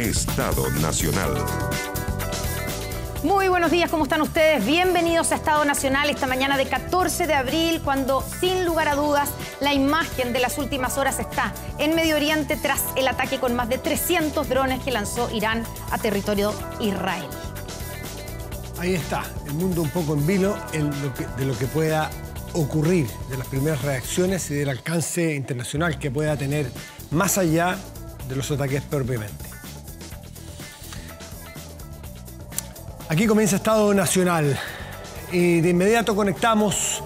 Estado Nacional. Muy buenos días, ¿cómo están ustedes? Bienvenidos a Estado Nacional esta mañana de 14 de abril, cuando sin lugar a dudas la imagen de las últimas horas está en Medio Oriente tras el ataque con más de 300 drones que lanzó Irán a territorio israelí. Ahí está, el mundo un poco en vilo de lo que pueda ocurrir, de las primeras reacciones y del alcance internacional que pueda tener más allá de los ataques propiamente. Aquí comienza Estado Nacional y de inmediato conectamos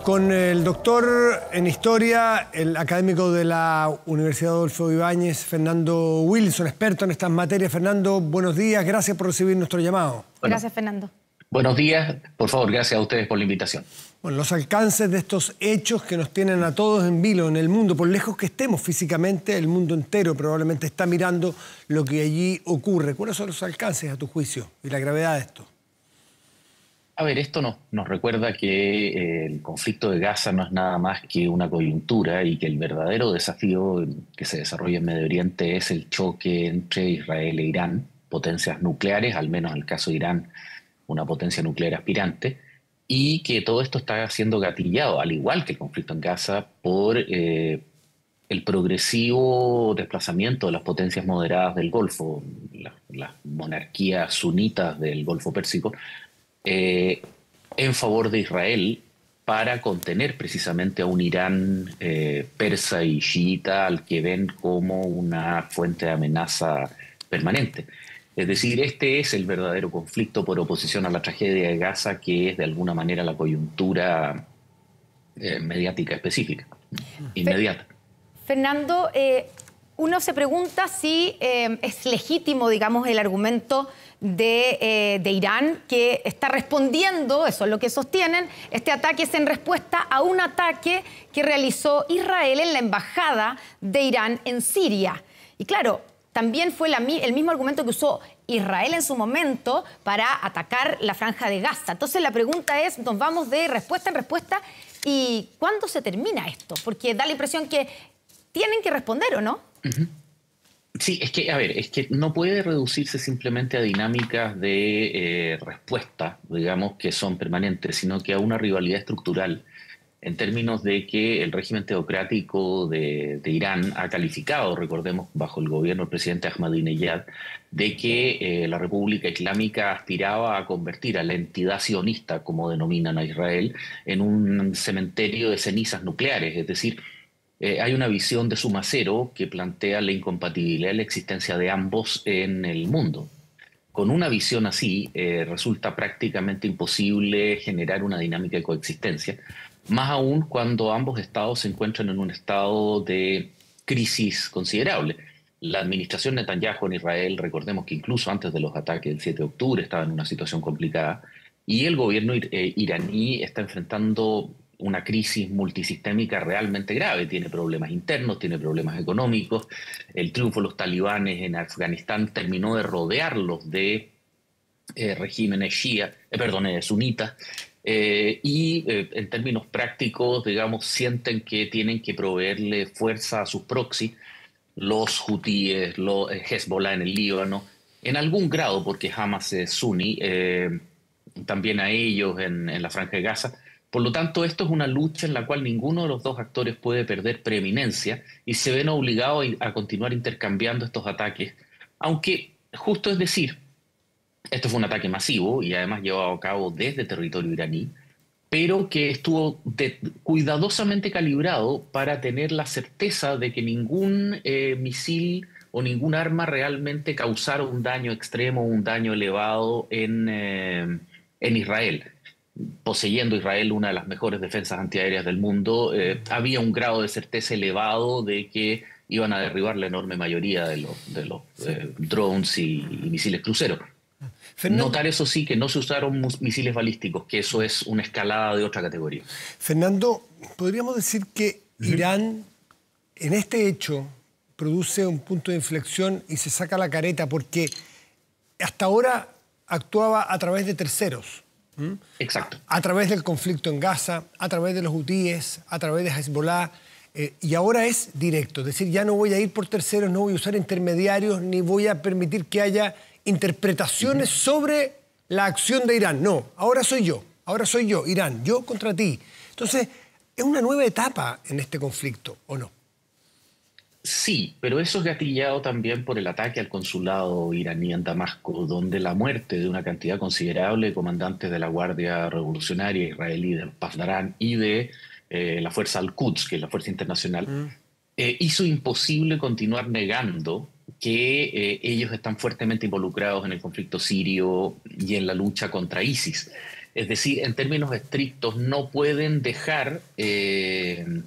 con el doctor en Historia, el académico de la Universidad Adolfo Ibáñez, Fernando Wilson, experto en estas materias. Fernando, buenos días, gracias por recibir nuestro llamado. Bueno, gracias, Fernando. Buenos días, por favor, gracias a ustedes por la invitación. Bueno, los alcances de estos hechos que nos tienen a todos en vilo en el mundo, por lejos que estemos físicamente, el mundo entero probablemente está mirando lo que allí ocurre. ¿Cuáles son los alcances a tu juicio y la gravedad de esto? A ver, esto nos recuerda que el conflicto de Gaza no es nada más que una coyuntura y que el verdadero desafío que se desarrolla en Medio Oriente es el choque entre Israel e Irán, potencias nucleares, al menos en el caso de Irán, una potencia nuclear aspirante, y que todo esto está siendo gatillado, al igual que el conflicto en Gaza, por el progresivo desplazamiento de las potencias moderadas del Golfo, las monarquías sunitas del Golfo Pérsico, en favor de Israel para contener precisamente a un Irán persa y chiita al que ven como una fuente de amenaza permanente. Es decir, este es el verdadero conflicto por oposición a la tragedia de Gaza, que es de alguna manera la coyuntura mediática específica, inmediata. Fernando, uno se pregunta si es legítimo, digamos, el argumento de Irán, que está respondiendo, eso es lo que sostienen, este ataque es en respuesta a un ataque que realizó Israel en la embajada de Irán en Siria. Y claro, también fue el mismo argumento que usó Israel en su momento para atacar la Franja de Gaza. Entonces la pregunta es, nos vamos de respuesta en respuesta, ¿y cuándo se termina esto? Porque da la impresión que tienen que responder, ¿o no? Sí, es que no puede reducirse simplemente a dinámicas de respuesta, digamos, que son permanentes, sino que a una rivalidad estructural, en términos de que el régimen teocrático de Irán ha calificado, recordemos, bajo el gobierno del presidente Ahmadinejad, de que la República Islámica aspiraba a convertir a la entidad sionista, como denominan a Israel, en un cementerio de cenizas nucleares. Es decir, hay una visión de suma cero que plantea la incompatibilidad de la existencia de ambos en el mundo. Con una visión así, resulta prácticamente imposible generar una dinámica de coexistencia, más aún cuando ambos estados se encuentran en un estado de crisis considerable. La administración Netanyahu en Israel, recordemos que incluso antes de los ataques del 7 de octubre estaba en una situación complicada, y el gobierno iraní está enfrentando una crisis multisistémica realmente grave. Tiene problemas internos, tiene problemas económicos. El triunfo de los talibanes en Afganistán terminó de rodearlos de regímenes sunitas. En términos prácticos, digamos, sienten que tienen que proveerle fuerza a sus proxy, los hutíes, los Hezbollah en el Líbano, en algún grado, porque Hamas es suní, también a ellos en la Franja de Gaza. Por lo tanto, esto es una lucha en la cual ninguno de los dos actores puede perder preeminencia y se ven obligados a continuar intercambiando estos ataques, aunque justo es decir, esto fue un ataque masivo y además llevado a cabo desde territorio iraní, pero que estuvo cuidadosamente calibrado para tener la certeza de que ningún misil o ningún arma realmente causara un daño extremo, un daño elevado en Israel. Poseyendo Israel una de las mejores defensas antiaéreas del mundo, había un grado de certeza elevado de que iban a derribar la enorme mayoría de los drones y misiles cruceros. Fernando, notar eso sí, que no se usaron misiles balísticos, que eso es una escalada de otra categoría. Fernando, podríamos decir que Irán en este hecho produce un punto de inflexión y se saca la careta porque hasta ahora actuaba a través de terceros. Exacto. A través del conflicto en Gaza, a través de los hutíes, a través de Hezbollah. Y ahora es directo, es decir, ya no voy a ir por terceros, no voy a usar intermediarios, ni voy a permitir que haya interpretaciones sobre la acción de Irán. No, ahora soy yo, Irán, yo contra ti. Entonces, es una nueva etapa en este conflicto, ¿o no? Sí, pero eso es gatillado también por el ataque al consulado iraní en Damasco, donde la muerte de una cantidad considerable de comandantes de la Guardia Revolucionaria israelí, del Pasdaran y de la Fuerza Al-Quds, que es la Fuerza Internacional, hizo imposible continuar negando que ellos están fuertemente involucrados en el conflicto sirio y en la lucha contra ISIS. Es decir, en términos estrictos, no pueden dejar, de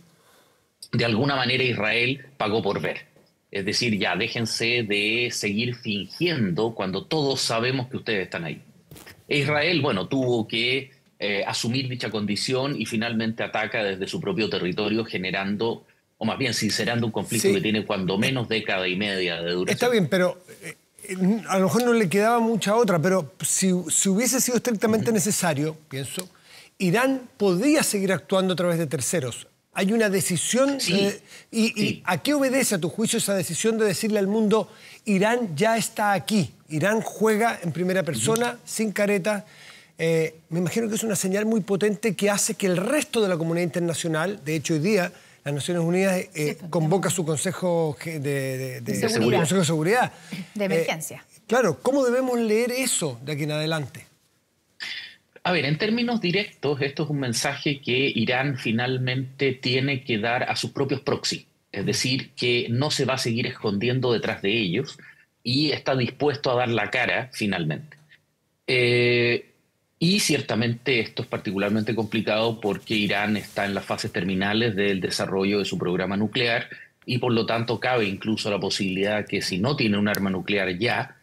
alguna manera Israel pagó por ver. Es decir, ya déjense de seguir fingiendo cuando todos sabemos que ustedes están ahí. Israel, bueno, tuvo que asumir dicha condición y finalmente ataca desde su propio territorio, generando, o más bien sincerando un conflicto que tiene cuando menos década y media de duración. Está bien, pero a lo mejor no le quedaba mucha otra, pero si hubiese sido estrictamente necesario, pienso, Irán podría seguir actuando a través de terceros. Hay una decisión, ¿y a qué obedece a tu juicio esa decisión de decirle al mundo, Irán ya está aquí, Irán juega en primera persona, sin careta? Me imagino que es una señal muy potente que hace que el resto de la comunidad internacional, de hecho hoy día las Naciones Unidas convoca su Consejo de Seguridad. De emergencia. Claro, ¿cómo debemos leer eso de aquí en adelante? A ver, en términos directos, esto es un mensaje que Irán finalmente tiene que dar a sus propios proxy. Es decir, que no se va a seguir escondiendo detrás de ellos y está dispuesto a dar la cara finalmente. Y ciertamente esto es particularmente complicado porque Irán está en las fases terminales del desarrollo de su programa nuclear y por lo tanto cabe incluso la posibilidad que si no tiene un arma nuclear ya,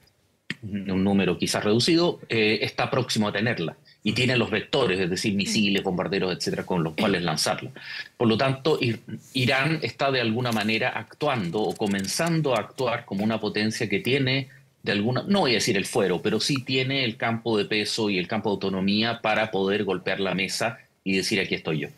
un número quizás reducido, está próximo a tenerla. Y tiene los vectores, es decir, misiles, bombarderos, etcétera, con los cuales lanzarla. Por lo tanto, Irán está de alguna manera actuando o comenzando a actuar como una potencia que tiene, no voy a decir el fuero, pero sí tiene el campo de peso y el campo de autonomía para poder golpear la mesa y decir aquí estoy yo.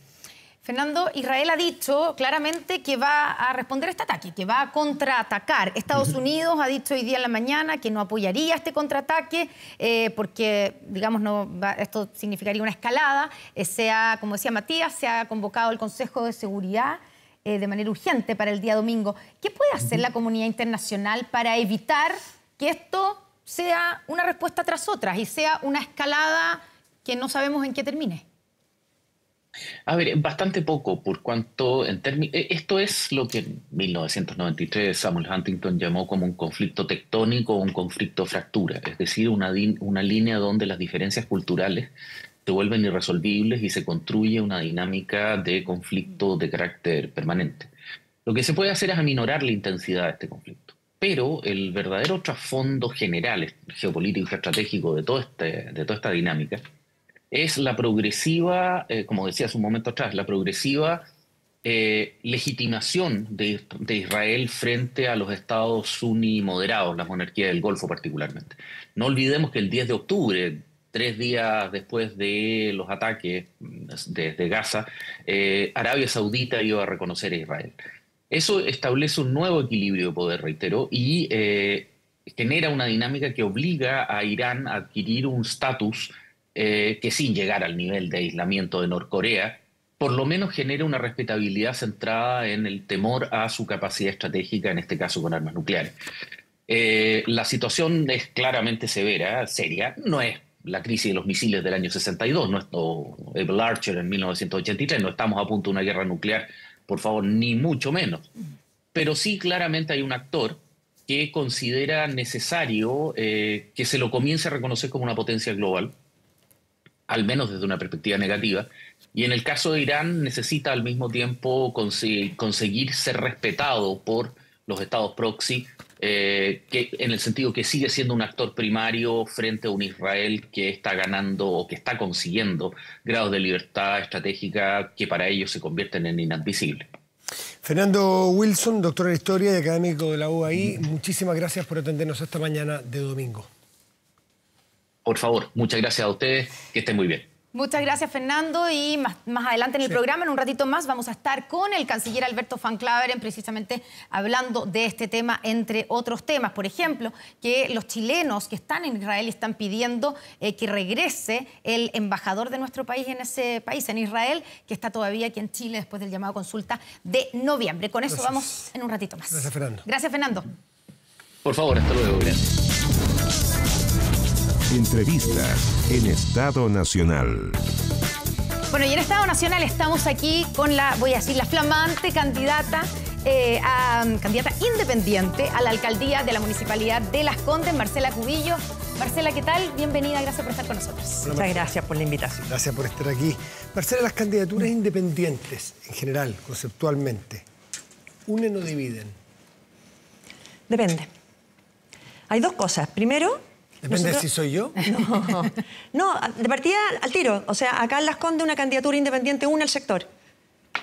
Fernando, Israel ha dicho claramente que va a responder a este ataque, que va a contraatacar. Estados Unidos ha dicho hoy día en la mañana que no apoyaría este contraataque porque, digamos, esto significaría una escalada. Como decía Matías, se ha convocado el Consejo de Seguridad de manera urgente para el día domingo. ¿Qué puede hacer la comunidad internacional para evitar que esto sea una respuesta tras otra y sea una escalada que no sabemos en qué termine? A ver, bastante poco, por cuanto esto es lo que en 1993 Samuel Huntington llamó como un conflicto tectónico o un conflicto fractura, es decir, una línea donde las diferencias culturales se vuelven irresolvibles y se construye una dinámica de conflicto de carácter permanente. Lo que se puede hacer es aminorar la intensidad de este conflicto, pero el verdadero trasfondo general, geopolítico y estratégico de toda esta dinámica es la progresiva, como decía hace un momento atrás, la progresiva legitimación de Israel frente a los estados suní moderados, la monarquía del Golfo particularmente. No olvidemos que el 10 de octubre, 3 días después de los ataques desde Gaza, Arabia Saudita iba a reconocer a Israel. Eso establece un nuevo equilibrio de poder, reitero, y genera una dinámica que obliga a Irán a adquirir un estatus que sin llegar al nivel de aislamiento de Norcorea, por lo menos genera una respetabilidad centrada en el temor a su capacidad estratégica, en este caso con armas nucleares. La situación es claramente severa, seria, no es la crisis de los misiles del año 62, o Able Archer en 1983, no estamos a punto de una guerra nuclear, por favor, ni mucho menos. Pero sí claramente hay un actor que considera necesario que se lo comience a reconocer como una potencia global, al menos desde una perspectiva negativa, y en el caso de Irán necesita al mismo tiempo conseguir ser respetado por los estados proxy, que en el sentido que sigue siendo un actor primario frente a un Israel que está ganando o que está consiguiendo grados de libertad estratégica que para ellos se convierten en inadmisibles. Fernando Wilson, doctor en Historia y académico de la UAI, muchísimas gracias por atendernos esta mañana de domingo. Por favor, muchas gracias a ustedes, que estén muy bien. Muchas gracias, Fernando. Y más adelante en el programa, en un ratito más, vamos a estar con el canciller Alberto Van Klaveren, precisamente hablando de este tema, entre otros temas. Por ejemplo, que los chilenos que están en Israel están pidiendo que regrese el embajador de nuestro país en ese país, en Israel, que está todavía aquí en Chile después del llamado a consulta de noviembre. Con eso vamos en un ratito más. Gracias, Fernando. Gracias, Fernando. Por favor, hasta luego. Gracias. Entrevistas en Estado Nacional. Bueno, y en Estado Nacional estamos aquí con la, voy a decir, la flamante candidata independiente a la alcaldía de la Municipalidad de Las Condes, Marcela Cubillo. Marcela, ¿qué tal? Bienvenida, gracias por estar con nosotros. Hola, muchas gracias por la invitación. Gracias por estar aquí. Marcela, las candidaturas independientes, en general, conceptualmente, ¿unen o dividen? Depende. Hay dos cosas. Primero... ¿Depende si soy yo? No, de partida al tiro. O sea, acá en Las Condes una candidatura independiente une el sector.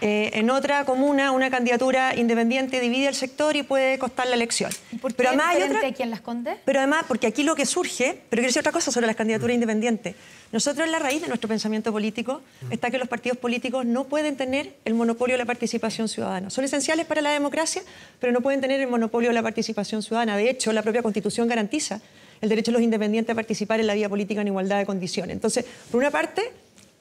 En otra comuna una candidatura independiente divide el sector y puede costar la elección. ¿Y por qué pero además es hay otra, aquí en Las Condes? Pero además, porque aquí lo que surge, pero quiero decir otra cosa sobre las candidaturas independientes. Nosotros en la raíz de nuestro pensamiento político está que los partidos políticos no pueden tener el monopolio de la participación ciudadana. Son esenciales para la democracia, pero no pueden tener el monopolio de la participación ciudadana. De hecho, la propia Constitución garantiza el derecho de los independientes a participar en la vida política en igualdad de condiciones. Entonces, por una parte,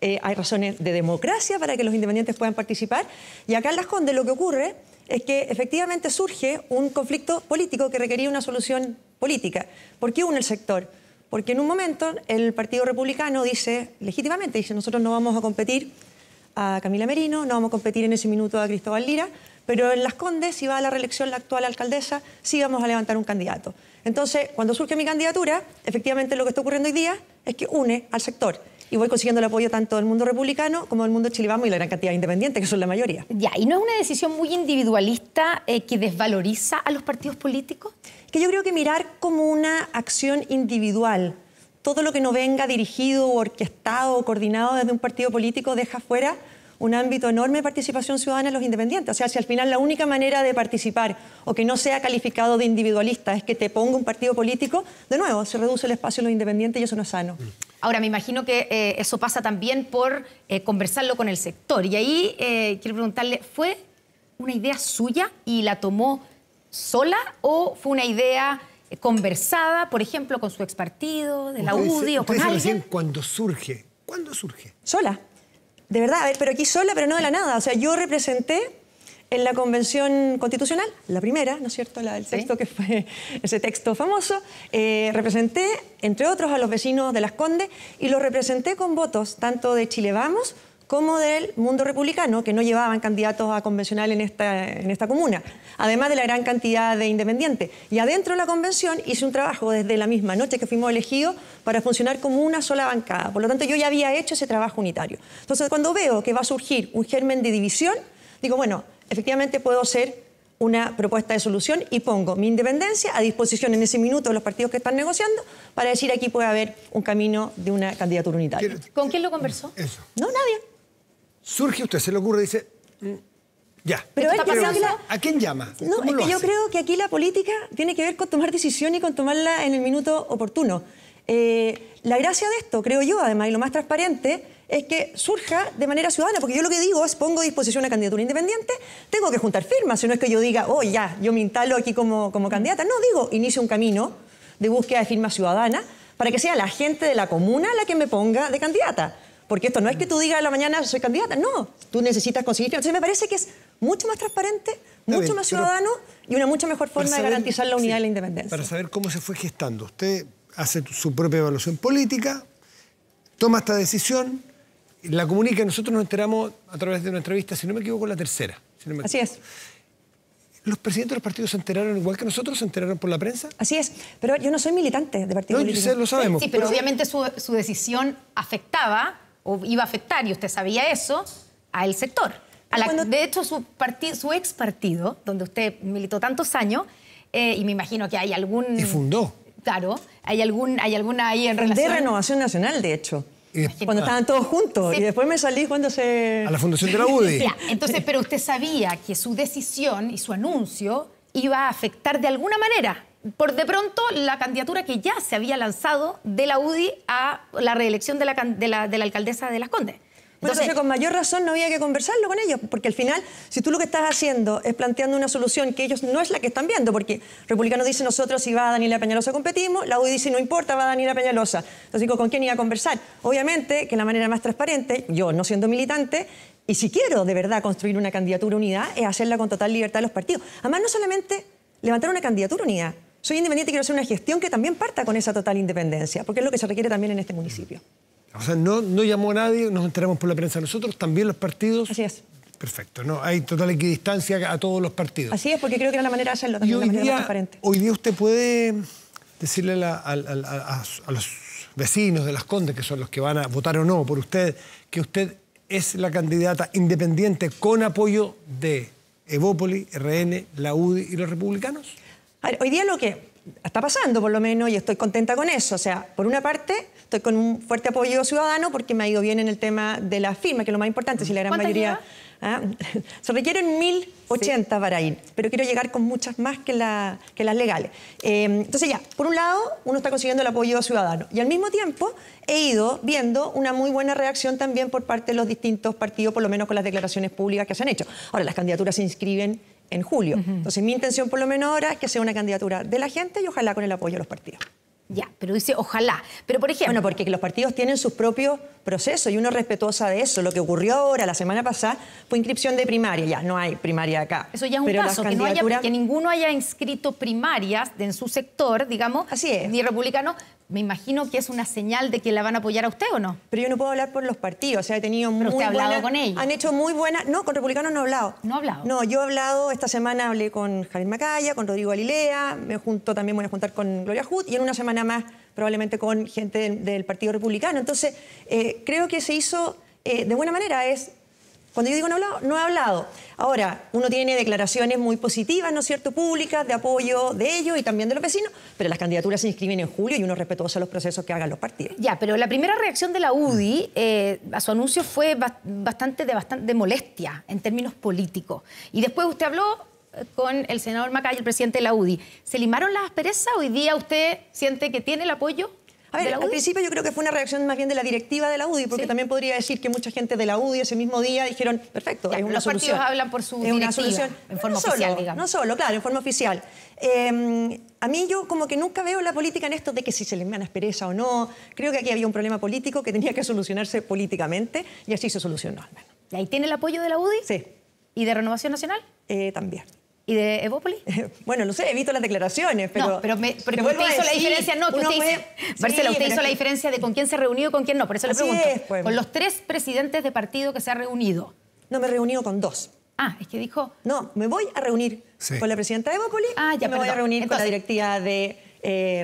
hay razones de democracia para que los independientes puedan participar, y acá en Las Condes lo que ocurre es que efectivamente surge un conflicto político que requería una solución política. ¿Por qué une el sector? Porque en un momento el Partido Republicano dice, legítimamente, nosotros no vamos a competir a Camila Merino, no vamos a competir en ese minuto a Cristóbal Lira, pero en Las Condes, si va a la reelección la actual alcaldesa, sí vamos a levantar un candidato. Entonces, cuando surge mi candidatura, efectivamente lo que está ocurriendo hoy día es que une al sector. Y voy consiguiendo el apoyo tanto del mundo republicano como del mundo Chile Vamos y la gran cantidad de independientes, que son la mayoría. Ya, ¿y no es una decisión muy individualista que desvaloriza a los partidos políticos? Que yo creo que mirar como una acción individual todo lo que no venga dirigido o orquestado o coordinado desde un partido político deja fuera un ámbito enorme de participación ciudadana en los independientes. O sea, si al final la única manera de participar o que no sea calificado de individualista es que te ponga un partido político, de nuevo, se reduce el espacio de los independientes y eso no es sano. Ahora, me imagino que eso pasa también por conversarlo con el sector. Y ahí quiero preguntarle, ¿fue una idea suya y la tomó sola o fue una idea conversada, por ejemplo, con su expartido, de la UDI o con alguien? Recién, ¿cuándo surge? ¿Cuándo surge? Sola. De verdad, a ver, pero aquí sola, pero no de la nada. O sea, yo representé en la Convención Constitucional, la primera, ¿no es cierto?, el texto que fue ese texto famoso, representé, entre otros, a los vecinos de Las Condes y los representé con votos tanto de Chile Vamos como del mundo republicano, que no llevaban candidatos a convencional en esta comuna, además de la gran cantidad de independientes. Y adentro de la convención hice un trabajo desde la misma noche que fuimos elegidos para funcionar como una sola bancada. Por lo tanto, yo ya había hecho ese trabajo unitario. Entonces, cuando veo que va a surgir un germen de división, digo, bueno, efectivamente puedo ser una propuesta de solución y pongo mi independencia a disposición en ese minuto de los partidos que están negociando para decir aquí puede haber un camino de una candidatura unitaria. ¿Con quién lo conversó? Eso. No, nadie. Surge, usted se le ocurre y dice, ya. Pero ¿A quién llama? No, es que yo creo que aquí la política tiene que ver con tomar decisión y con tomarla en el minuto oportuno. La gracia de esto, creo yo, además, y lo más transparente, es que surja de manera ciudadana, porque yo lo que digo es pongo a disposición una candidatura independiente, tengo que juntar firmas, si no es que yo diga, oh, ya, yo me instalo aquí como candidata. No, digo, inicio un camino de búsqueda de firmas ciudadanas para que sea la gente de la comuna la que me ponga de candidata. Porque esto no es que tú digas a la mañana soy candidata, no, tú necesitas conseguir firmas. Entonces me parece que es mucho más transparente, mucho más ciudadano y una mucho mejor forma de garantizar la unidad y la independencia. Para saber cómo se fue gestando, usted hace su propia evaluación política, toma esta decisión, la comunica y nosotros nos enteramos a través de una entrevista, si no me equivoco, la tercera. Así es. ¿Los presidentes de los partidos se enteraron igual que nosotros? ¿Se enteraron por la prensa? Así es, pero yo no soy militante de partido político. No, lo sabemos. Sí, pero obviamente su decisión o iba a afectar, y usted sabía eso, al sector. De hecho, su ex partido, donde usted militó tantos años, y me imagino que hay algún... Y fundó. Claro, hay alguna ahí en relación... De Renovación Nacional, de hecho. Cuando estaban todos juntos. Sí. Y después me salí cuando se... A la fundación de la UDI. Ya, pero usted sabía que su decisión y su anuncio iba a afectar de alguna manera por de pronto la candidatura que ya se había lanzado de la UDI a la reelección de la alcaldesa de Las Condes. Entonces, con mayor razón no había que conversarlo con ellos, porque al final, si tú lo que estás haciendo es planteando una solución que ellos no es la que están viendo, porque Republicanos dice nosotros si va Daniela Peñalosa competimos, la UDI dice no importa, va Daniela Peñalosa. Entonces digo, ¿con quién iba a conversar? Obviamente que la manera más transparente, yo no siendo militante, y si quiero de verdad construir una candidatura unida, es hacerla con total libertad de los partidos. Además, no solamente levantar una candidatura unida, soy independiente y quiero hacer una gestión que también parta con esa total independencia, porque es lo que se requiere también en este municipio. O sea, no llamó a nadie, nos enteramos por la prensa nosotros, también los partidos. Así es. Perfecto, no hay total equidistancia a todos los partidos. Así es, porque creo que era la manera de hacerlo también, Y la manera más transparente. hoy día usted puede decirle a los vecinos de Las Condes, que son los que van a votar o no por usted, que usted es la candidata independiente con apoyo de Evópoli, RN, la UDI y los republicanos. A ver, hoy día lo que está pasando, por lo menos, y estoy contenta con eso. O sea, por una parte, estoy con un fuerte apoyo ciudadano porque me ha ido bien en el tema de la firma, que es lo más importante, si la gran mayoría... Se requieren 1080 para ir, pero quiero llegar con muchas más que las legales. Entonces ya, por un lado, uno está consiguiendo el apoyo ciudadano y al mismo tiempo he ido viendo una muy buena reacción también por parte de los distintos partidos, por lo menos con las declaraciones públicas que se han hecho. Ahora, las candidaturas se inscriben en julio. Entonces, mi intención por lo menos ahora es que sea una candidatura de la gente y ojalá con el apoyo de los partidos. Ya, pero dice ojalá. Pero, por ejemplo... Bueno, porque los partidos tienen sus propios procesos y uno es respetuosa de eso. Lo que ocurrió ahora, la semana pasada, fue inscripción de primaria. Ya, no hay primaria acá. Eso ya es un paso, que ninguno haya inscrito primarias en su sector, digamos. Así es. Ni republicano. Me imagino que es una señal de que la van a apoyar a usted, ¿o no? Pero yo no puedo hablar por los partidos. O sea, he tenido muy buenas... ¿Pero usted ha hablado con ellos? Han hecho muy buenas... No, con republicanos no he hablado. ¿No ha hablado? No, yo he hablado... Esta semana hablé con Javier Macaya, con Rodrigo Galilea, también voy a juntar con Gloria Hood y en una semana más probablemente con gente del Partido Republicano. Entonces, creo que se hizo de buena manera. Cuando yo digo no he hablado. Ahora, uno tiene declaraciones muy positivas, ¿no es cierto?, públicas, de apoyo de ellos y también de los vecinos, pero las candidaturas se inscriben en julio y uno respetuoso a los procesos que hagan los partidos. Ya, pero la primera reacción de la UDI a su anuncio fue bastante molestia en términos políticos. Y después usted habló con el senador Macaya, el presidente de la UDI. ¿Se limaron las asperezas? ¿Hoy día usted siente que tiene el apoyo? A ver, al principio yo creo que fue una reacción más bien de la directiva de la UDI, porque también podría decir que mucha gente de la UDI ese mismo día dijeron, perfecto, es una solución. Los partidos hablan por su directiva, una solución en forma oficial, digamos. No solo, claro, en forma oficial. A mí yo como que nunca veo la política en esto de que si se les me aspereza o no. Creo que aquí había un problema político que tenía que solucionarse políticamente y así se solucionó al menos. ¿Y ahí tiene el apoyo de la UDI? Sí. ¿Y de Renovación Nacional? También. ¿Y de Evópoli? Bueno, no sé, he visto las declaraciones, pero... No, pero usted hizo la diferencia, no, que usted dice... Marcela, usted hizo la diferencia de con quién se ha reunido y con quién no. Por eso le pregunto. Pues. Con los 3 presidentes de partido que se ha reunido. No, me he reunido con 2. Ah, es que dijo... No, me voy a reunir con la presidenta de Evópoli y me voy a reunir con la directiva de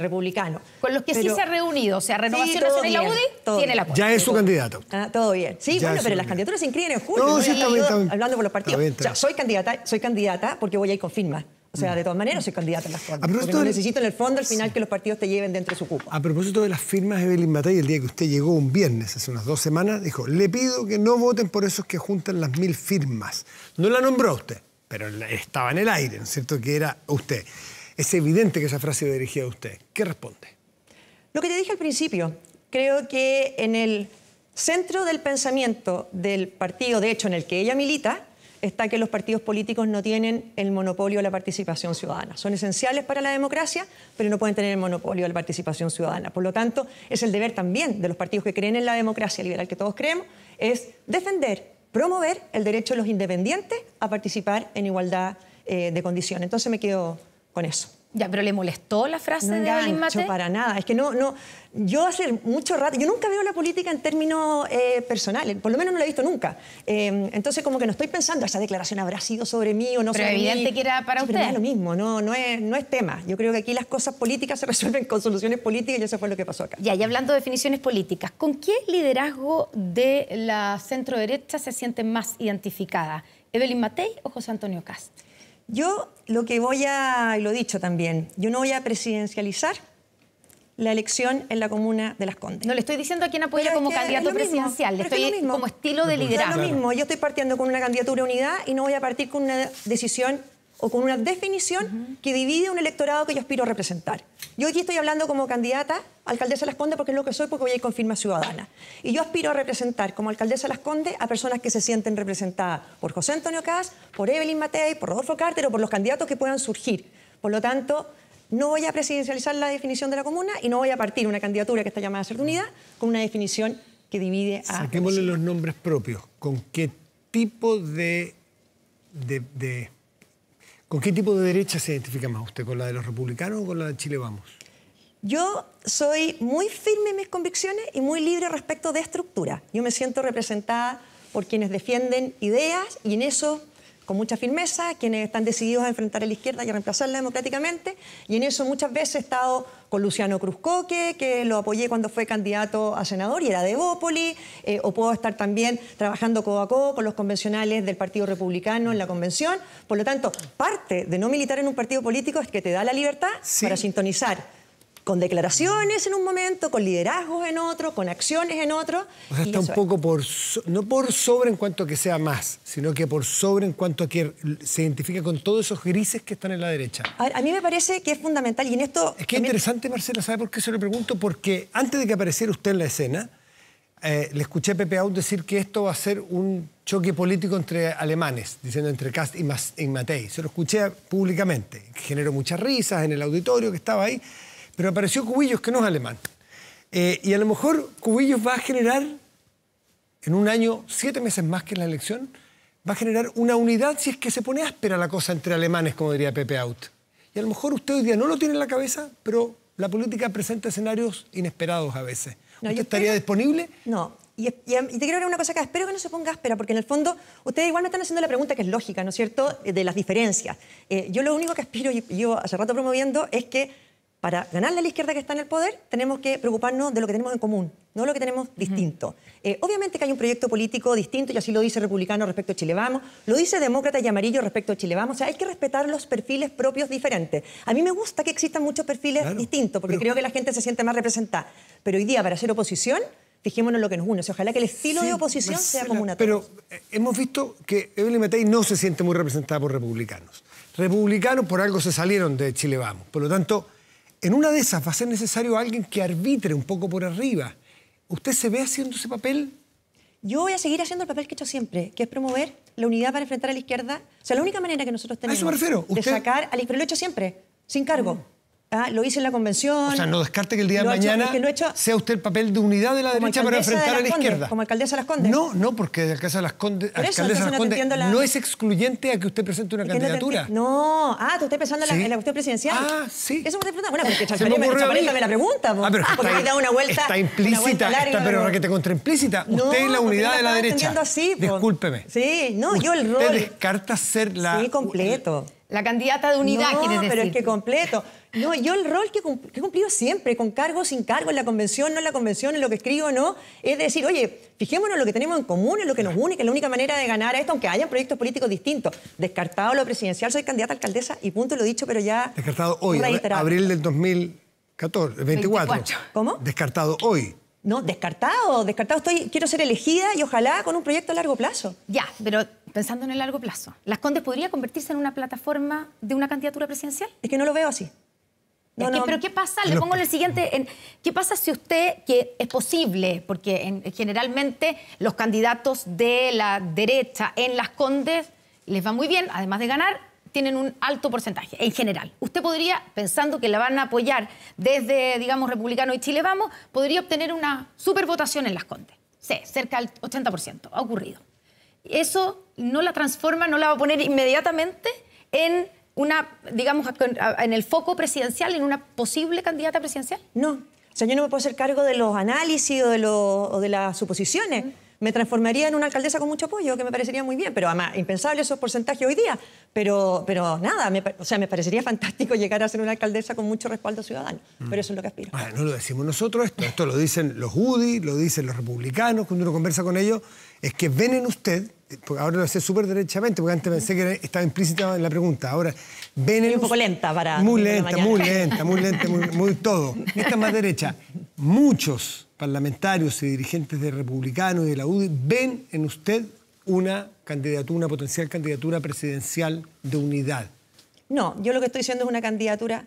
Republicano. Con los que sí se ha reunido, o sea, Renovación Nacional y la UDI, tiene el apoyo. Ya es su candidato. Todo bien. Sí, bueno, pero las candidaturas se inscriben en julio. No, sí, está bien. Hablando por los partidos. O sea, soy candidata porque voy a ir con firmas. O sea, de todas maneras soy candidata en las Condes. Porque no necesito en el fondo al final que los partidos te lleven dentro de su cupo. A propósito de las firmas, Evelyn Matei, el día que usted llegó un viernes, hace unas 2 semanas, dijo, le pido que no voten por esos que juntan las 1000 firmas. No la nombró usted, pero estaba en el aire, ¿no es cierto?, que era usted. Es evidente que esa frase iba dirigida a usted. ¿Qué responde? Lo que te dije al principio. Creo que en el centro del pensamiento del partido, de hecho, en el que ella milita, está que los partidos políticos no tienen el monopolio de la participación ciudadana. Son esenciales para la democracia, pero no pueden tener el monopolio de la participación ciudadana. Por lo tanto, es el deber también de los partidos que creen en la democracia liberal, que todos creemos, es defender, promover el derecho de los independientes a participar en igualdad de condiciones. Entonces me quedo con eso. Ya, pero ¿le molestó la frase de Evelyn Matei? No para nada. Es que yo hace mucho rato, yo nunca veo la política en términos personales, por lo menos no la he visto nunca. Entonces como que no estoy pensando, esa declaración habrá sido sobre mí o no sobre mí. Pero evidente que era para usted. Pero no es lo mismo, no es tema. Yo creo que aquí las cosas políticas se resuelven con soluciones políticas y eso fue lo que pasó acá. Ya, y hablando de definiciones políticas, ¿con qué liderazgo de la centro-derecha se siente más identificada? ¿Evelyn Matei o José Antonio Kast? Yo lo que y lo he dicho también, yo no voy a presidencializar la elección en la comuna de Las Condes. No le estoy diciendo a quién apoya como candidato presidencial, le estoy como estilo de liderazgo. Es lo mismo, yo estoy partiendo con una candidatura unidad y no voy a partir con una decisión o con una definición que divide un electorado que yo aspiro a representar. Yo aquí estoy hablando como candidata a alcaldesa de Las Condes porque es lo que soy, porque voy a ir con firma ciudadana. Y yo aspiro a representar como alcaldesa de Las Condes a personas que se sienten representadas por José Antonio Kast, por Evelyn Matei, por Rodolfo Carter o por los candidatos que puedan surgir. Por lo tanto, no voy a presidencializar la definición de la comuna y no voy a partir una candidatura que está llamada a ser de unidad con una definición que divide a... Saquémosle los nombres propios. ¿Con qué tipo de derecha se identifica más usted? ¿Con la de los republicanos o con la de Chile Vamos? Yo soy muy firme en mis convicciones y muy libre respecto de estructura. Yo me siento representada por quienes defienden ideas y en eso, con mucha firmeza, quienes están decididos a enfrentar a la izquierda y a reemplazarla democráticamente. Y en eso muchas veces he estado con Luciano Cruzcoque, que lo apoyé cuando fue candidato a senador y era de Evópoli, o puedo estar también trabajando codo a codo con los convencionales del Partido Republicano en la convención. Por lo tanto, parte de no militar en un partido político es que te da la libertad para sintonizar con declaraciones en un momento, con liderazgos en otro, con acciones en otro. O sea, está un poco no por sobre en cuanto a que sea más, sino que por sobre en cuanto a que se identifica con todos esos grises que están en la derecha. A mí me parece que es fundamental y en esto... Es que es interesante, Marcela, ¿sabe por qué se lo pregunto? Porque antes de que apareciera usted en la escena, le escuché a Pepe Out decir que esto va a ser un choque político entre alemanes, diciendo entre Kast y Matei. Se lo escuché públicamente, que generó muchas risas en el auditorio que estaba ahí. Pero apareció Cubillos, que no es alemán. Y a lo mejor Cubillos va a generar, en un año, 7 meses más que en la elección, va a generar una unidad si es que se pone áspera la cosa entre alemanes, como diría Pepe Out. Y a lo mejor usted hoy día no lo tiene en la cabeza, pero la política presenta escenarios inesperados a veces. No, ¿Usted estaría disponible? No. Y te quiero decir una cosa acá, espero que no se ponga áspera, porque en el fondo ustedes igual me están haciendo la pregunta que es lógica, ¿no es cierto?, de las diferencias. Yo lo único que aspiro, y yo hace rato promoviendo, es que para ganarle a la izquierda que está en el poder, tenemos que preocuparnos de lo que tenemos en común, no de lo que tenemos distinto. Obviamente que hay un proyecto político distinto, y así lo dice Republicano respecto a Chile Vamos, lo dice Demócrata y Amarillo respecto a Chile Vamos. O sea, hay que respetar los perfiles propios diferentes. A mí me gusta que existan muchos perfiles distintos, porque creo que la gente se siente más representada. Pero hoy día, para hacer oposición, fijémonos en lo que nos une. O sea, ojalá que el estilo de oposición sea común a todos. Pero hemos visto que Evelyn Matei no se siente muy representada por republicanos. Republicanos por algo se salieron de Chile Vamos. Por lo tanto, en una de esas va a ser necesario alguien que arbitre un poco por arriba. ¿Usted se ve haciendo ese papel? Yo voy a seguir haciendo el papel que he hecho siempre, que es promover la unidad para enfrentar a la izquierda. O sea, la única manera que nosotros tenemos a eso me refiero. de sacar a la izquierda, lo he hecho siempre, sin cargo. Lo hice en la convención. O sea, no descarte que el día de mañana sea usted el papel de unidad de la derecha para enfrentar a la izquierda. Como alcaldesa de Las Condes. No, porque de alcaldesa de Las Condes, no es excluyente a que usted presente una candidatura. No, tú estás pensando en la cuestión presidencial. Sí. Eso me pregunta. Bueno, porque transparentame la pregunta. Pero porque me da una vuelta. Está implícita, pero que te contraimplícita. Usted es la unidad de la derecha. Discúlpeme. Sí, no, yo el rol. Usted descarta ser la... Sí, completo. La candidata de unidad, quiere decir. Pero es que completo. No, yo el rol que he cumplido siempre, con cargo, sin cargo, en la convención, no en la convención, en lo que escribo, no, es decir, oye, fijémonos en lo que tenemos en común, en lo que nos une, que es la única manera de ganar a esto, aunque hayan proyectos políticos distintos. Descartado lo presidencial, soy candidata a alcaldesa y punto, lo he dicho, pero ya... Descartado hoy, abril del 2014, 24. ¿Cómo? Descartado hoy. No, descartado. Quiero ser elegida y ojalá con un proyecto a largo plazo. Ya, pero pensando en el largo plazo, ¿Las Condes podría convertirse en una plataforma de una candidatura presidencial? Es que no lo veo así. Pero ¿qué pasa? Le pongo en el siguiente. ¿Qué pasa si usted, que es posible, porque generalmente los candidatos de la derecha en Las Condes les va muy bien, además de ganar, tienen un alto porcentaje, en general. Usted podría, pensando que la van a apoyar desde, digamos, Republicano y Chile Vamos, podría obtener una supervotación en Las Condes. Sí, cerca del 80%. Ha ocurrido. Eso no la transforma, no la va a poner inmediatamente en una, digamos, en el foco presidencial, en una posible candidata presidencial. No. O sea, yo no me puedo hacer cargo de los análisis o de las suposiciones. Me transformaría en una alcaldesa con mucho apoyo, que me parecería muy bien, pero además, impensable esos porcentajes hoy día. Pero nada, me parecería fantástico llegar a ser una alcaldesa con mucho respaldo ciudadano. Pero eso es lo que aspiro. No lo decimos nosotros esto lo dicen los UDI, lo dicen los republicanos, cuando uno conversa con ellos, es que ven en usted, porque ahora lo sé súper derechamente, porque antes pensé que estaba implícita en la pregunta, ahora ven en un poco lenta para... Muy lenta, muy todo. Esta es más derecha. Muchos parlamentarios y dirigentes de Republicanos y de la UDI ven en usted una candidatura, una potencial candidatura presidencial de unidad. No, yo lo que estoy diciendo es una candidatura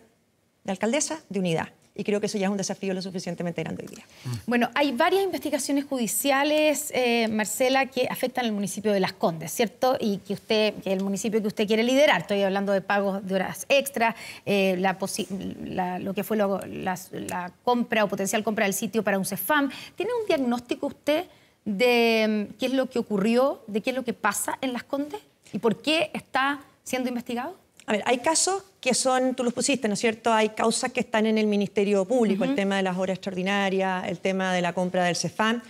de alcaldesa de unidad. Y creo que eso ya es un desafío lo suficientemente grande hoy día. Bueno, hay varias investigaciones judiciales, Marcela, que afectan al municipio de Las Condes, ¿cierto? Y que es el municipio que usted quiere liderar. Estoy hablando de pagos de horas extras, lo que fue la compra o potencial compra del sitio para un CEFAM. ¿Tiene un diagnóstico usted de qué es lo que ocurrió, de qué es lo que pasa en Las Condes y por qué está siendo investigado? A ver, hay casos que son, tú los pusiste, ¿no es cierto? Hay causas que están en el Ministerio Público, el tema de las horas extraordinarias, el tema de la compra del CEFAM,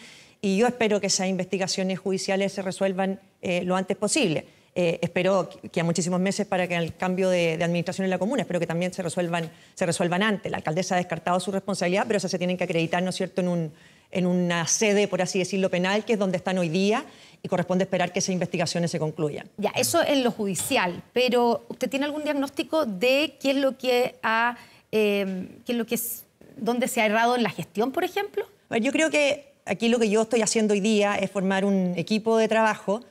y yo espero que esas investigaciones judiciales se resuelvan lo antes posible. Espero que a muchísimos meses para que el cambio de administración en la comuna, espero que también se resuelvan antes. La alcaldesa ha descartado su responsabilidad, pero esas se tienen que acreditar, ¿no es cierto?, en una sede, por así decirlo, penal, que es donde están hoy día, y corresponde esperar que esas investigaciones se concluyan. Ya, eso en lo judicial, pero ¿usted tiene algún diagnóstico de qué es lo que dónde se ha errado en la gestión, por ejemplo? Bueno, yo creo que aquí lo que yo estoy haciendo hoy día es formar un equipo de trabajo,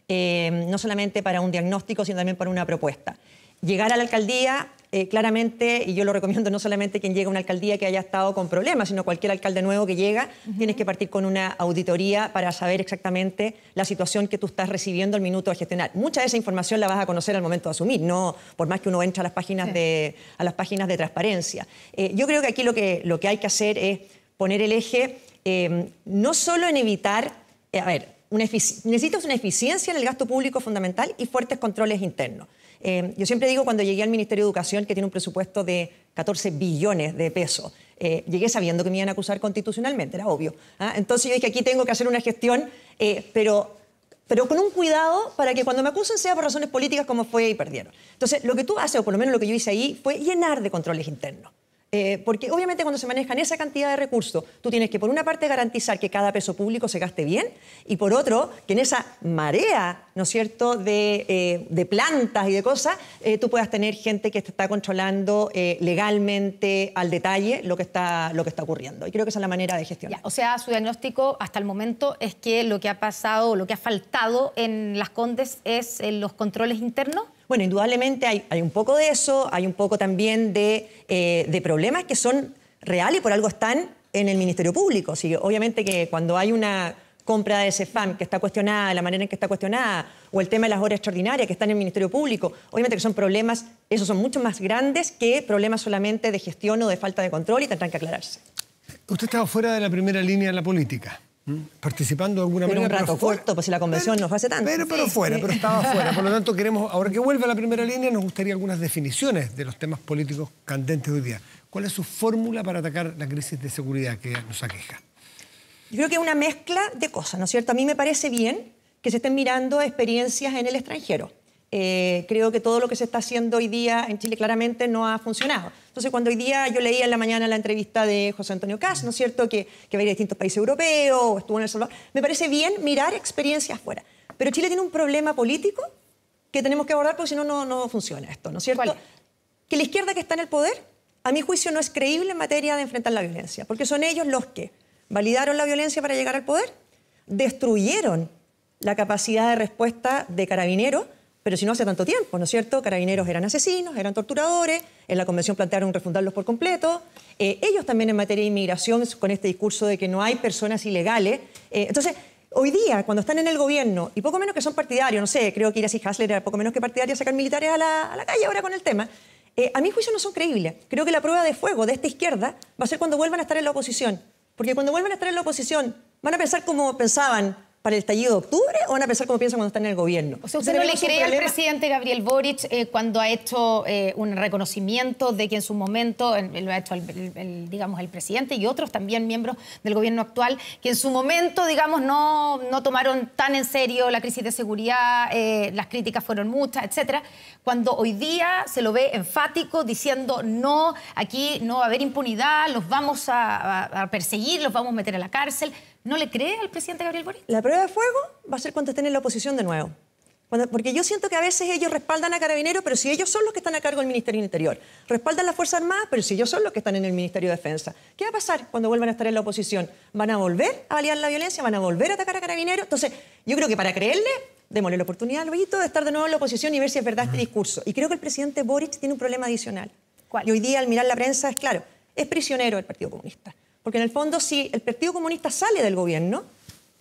no solamente para un diagnóstico, sino también para una propuesta. Llegar a la alcaldía, claramente, y yo lo recomiendo no solamente quien llega a una alcaldía que haya estado con problemas, sino cualquier alcalde nuevo que llega, tienes que partir con una auditoría para saber exactamente la situación que tú estás recibiendo al minuto de gestionar. Mucha de esa información la vas a conocer al momento de asumir, no por más que uno entre a las páginas, a las páginas de transparencia. Yo creo que aquí lo que hay que hacer es poner el eje no solo en evitar, necesitas una eficiencia en el gasto público fundamental y fuertes controles internos. Yo siempre digo cuando llegué al Ministerio de Educación, que tiene un presupuesto de 14 billones de pesos, llegué sabiendo que me iban a acusar constitucionalmente, era obvio. Entonces yo dije, aquí tengo que hacer una gestión, pero con un cuidado para que cuando me acusen sea por razones políticas como fue y perdieron. Entonces lo que tú haces, o por lo menos lo que yo hice ahí, fue llenar de controles internos. Porque obviamente cuando se manejan esa cantidad de recursos, tú tienes que por una parte garantizar que cada peso público se gaste bien y por otro que en esa marea, ¿no es cierto?, de plantas y de cosas, tú puedas tener gente que te está controlando legalmente al detalle lo que está ocurriendo. Y creo que esa es la manera de gestionar. O sea, su diagnóstico hasta el momento es que lo que ha pasado, lo que ha faltado en Las Condes es los controles internos. Bueno, indudablemente hay un poco de eso, hay un poco también de problemas que son reales y por algo están en el Ministerio Público. Sí, obviamente que cuando hay una compra de CEFAM que está cuestionada, la manera en que está cuestionada, o el tema de las horas extraordinarias que están en el Ministerio Público, obviamente que son problemas, esos son mucho más grandes que problemas solamente de gestión o de falta de control y tendrán que aclararse. Usted estaba fuera de la primera línea en la política. Participando de alguna manera. Un rato corto, pues si la convención no fue hace tanto. Pero estaba fuera. Por lo tanto, queremos, ahora que vuelve a la primera línea, nos gustaría algunas definiciones de los temas políticos candentes hoy día. ¿Cuál es su fórmula para atacar la crisis de seguridad que nos aqueja? Yo creo que es una mezcla de cosas, ¿no es cierto? A mí me parece bien que se estén mirando experiencias en el extranjero. Creo que todo lo que se está haciendo hoy día en Chile claramente no ha funcionado. Entonces, cuando hoy día yo leía en la mañana la entrevista de José Antonio Kast, ¿no es cierto?, que va a ir a distintos países europeos, o estuvo en El Salvador, me parece bien mirar experiencias fuera. Pero Chile tiene un problema político que tenemos que abordar porque si no, no funciona esto, ¿no es cierto? ¿Cuál? Que la izquierda que está en el poder, a mi juicio, no es creíble en materia de enfrentar la violencia, porque son ellos los que validaron la violencia para llegar al poder, destruyeron la capacidad de respuesta de Carabineros, pero si no hace tanto tiempo, ¿no es cierto? Carabineros eran asesinos, eran torturadores, en la convención plantearon refundarlos por completo. Ellos también en materia de inmigración, con este discurso de que no hay personas ilegales. Entonces, hoy día, cuando están en el gobierno, y poco menos que son partidarios, no sé, creo que Iracy Hasler era poco menos que partidaria de sacar militares a la calle ahora con el tema, a mi juicio no son creíbles. Creo que la prueba de fuego de esta izquierda va a ser cuando vuelvan a estar en la oposición. Porque cuando vuelvan a estar en la oposición, ¿van a pensar como pensaban para el estallido de octubre o van a pensar como piensan cuando están en el gobierno? O sea, ¿usted no le cree al presidente Gabriel Boric cuando ha hecho un reconocimiento de que en su momento, lo ha hecho digamos, el presidente y otros también miembros del gobierno actual, que en su momento, digamos, no tomaron tan en serio la crisis de seguridad, las críticas fueron muchas, etcétera, cuando hoy día se lo ve enfático diciendo no, aquí no va a haber impunidad, los vamos a perseguir, los vamos a meter a la cárcel? ¿No le cree al presidente Gabriel Boric? La prueba de fuego va a ser cuando estén en la oposición de nuevo. Porque yo siento que a veces ellos respaldan a Carabineros, pero si ellos son los que están a cargo del Ministerio del Interior. Respaldan las Fuerzas Armadas, pero si ellos son los que están en el Ministerio de Defensa. ¿Qué va a pasar cuando vuelvan a estar en la oposición? ¿Van a volver a validar la violencia? ¿Van a volver a atacar a Carabineros? Entonces, yo creo que para creerle démosle la oportunidad al Loguito de estar de nuevo en la oposición y ver si es verdad este discurso. Y creo que el presidente Boric tiene un problema adicional. ¿Cuál? Y hoy día, al mirar la prensa, es claro, es prisionero del Partido Comunista. Porque en el fondo, si el Partido Comunista sale del gobierno,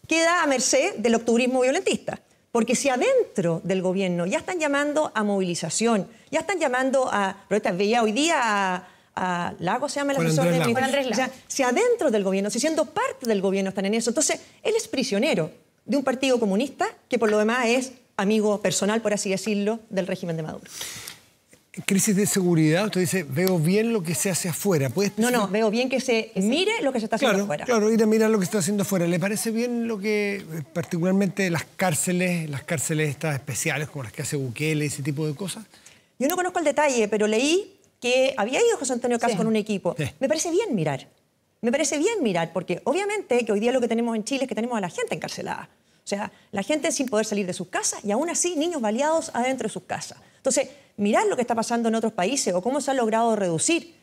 queda a merced del octubrismo violentista. Porque si adentro del gobierno ya están llamando a movilización, ya están llamando a... Veía hoy día a Lago, se llama el asesor de Juan Andrés Lago. O sea, si adentro del gobierno, si siendo parte del gobierno están en eso, entonces él es prisionero de un partido comunista que por lo demás es amigo personal, por así decirlo, del régimen de Maduro. Crisis de seguridad, usted dice, veo bien lo que se hace afuera. No, veo bien que se mire lo que se está haciendo afuera. Claro, ir a mirar lo que se está haciendo afuera. ¿Le parece bien lo que, particularmente las cárceles estas especiales, como las que hace Bukele, ese tipo de cosas? Yo no conozco el detalle, pero leí que había ido José Antonio Kast con un equipo. Sí. Me parece bien mirar. Me parece bien mirar, porque obviamente que hoy día lo que tenemos en Chile es que tenemos a la gente encarcelada. O sea, la gente sin poder salir de sus casas y aún así niños baleados adentro de sus casas. Entonces, mirar lo que está pasando en otros países o cómo se ha logrado reducir.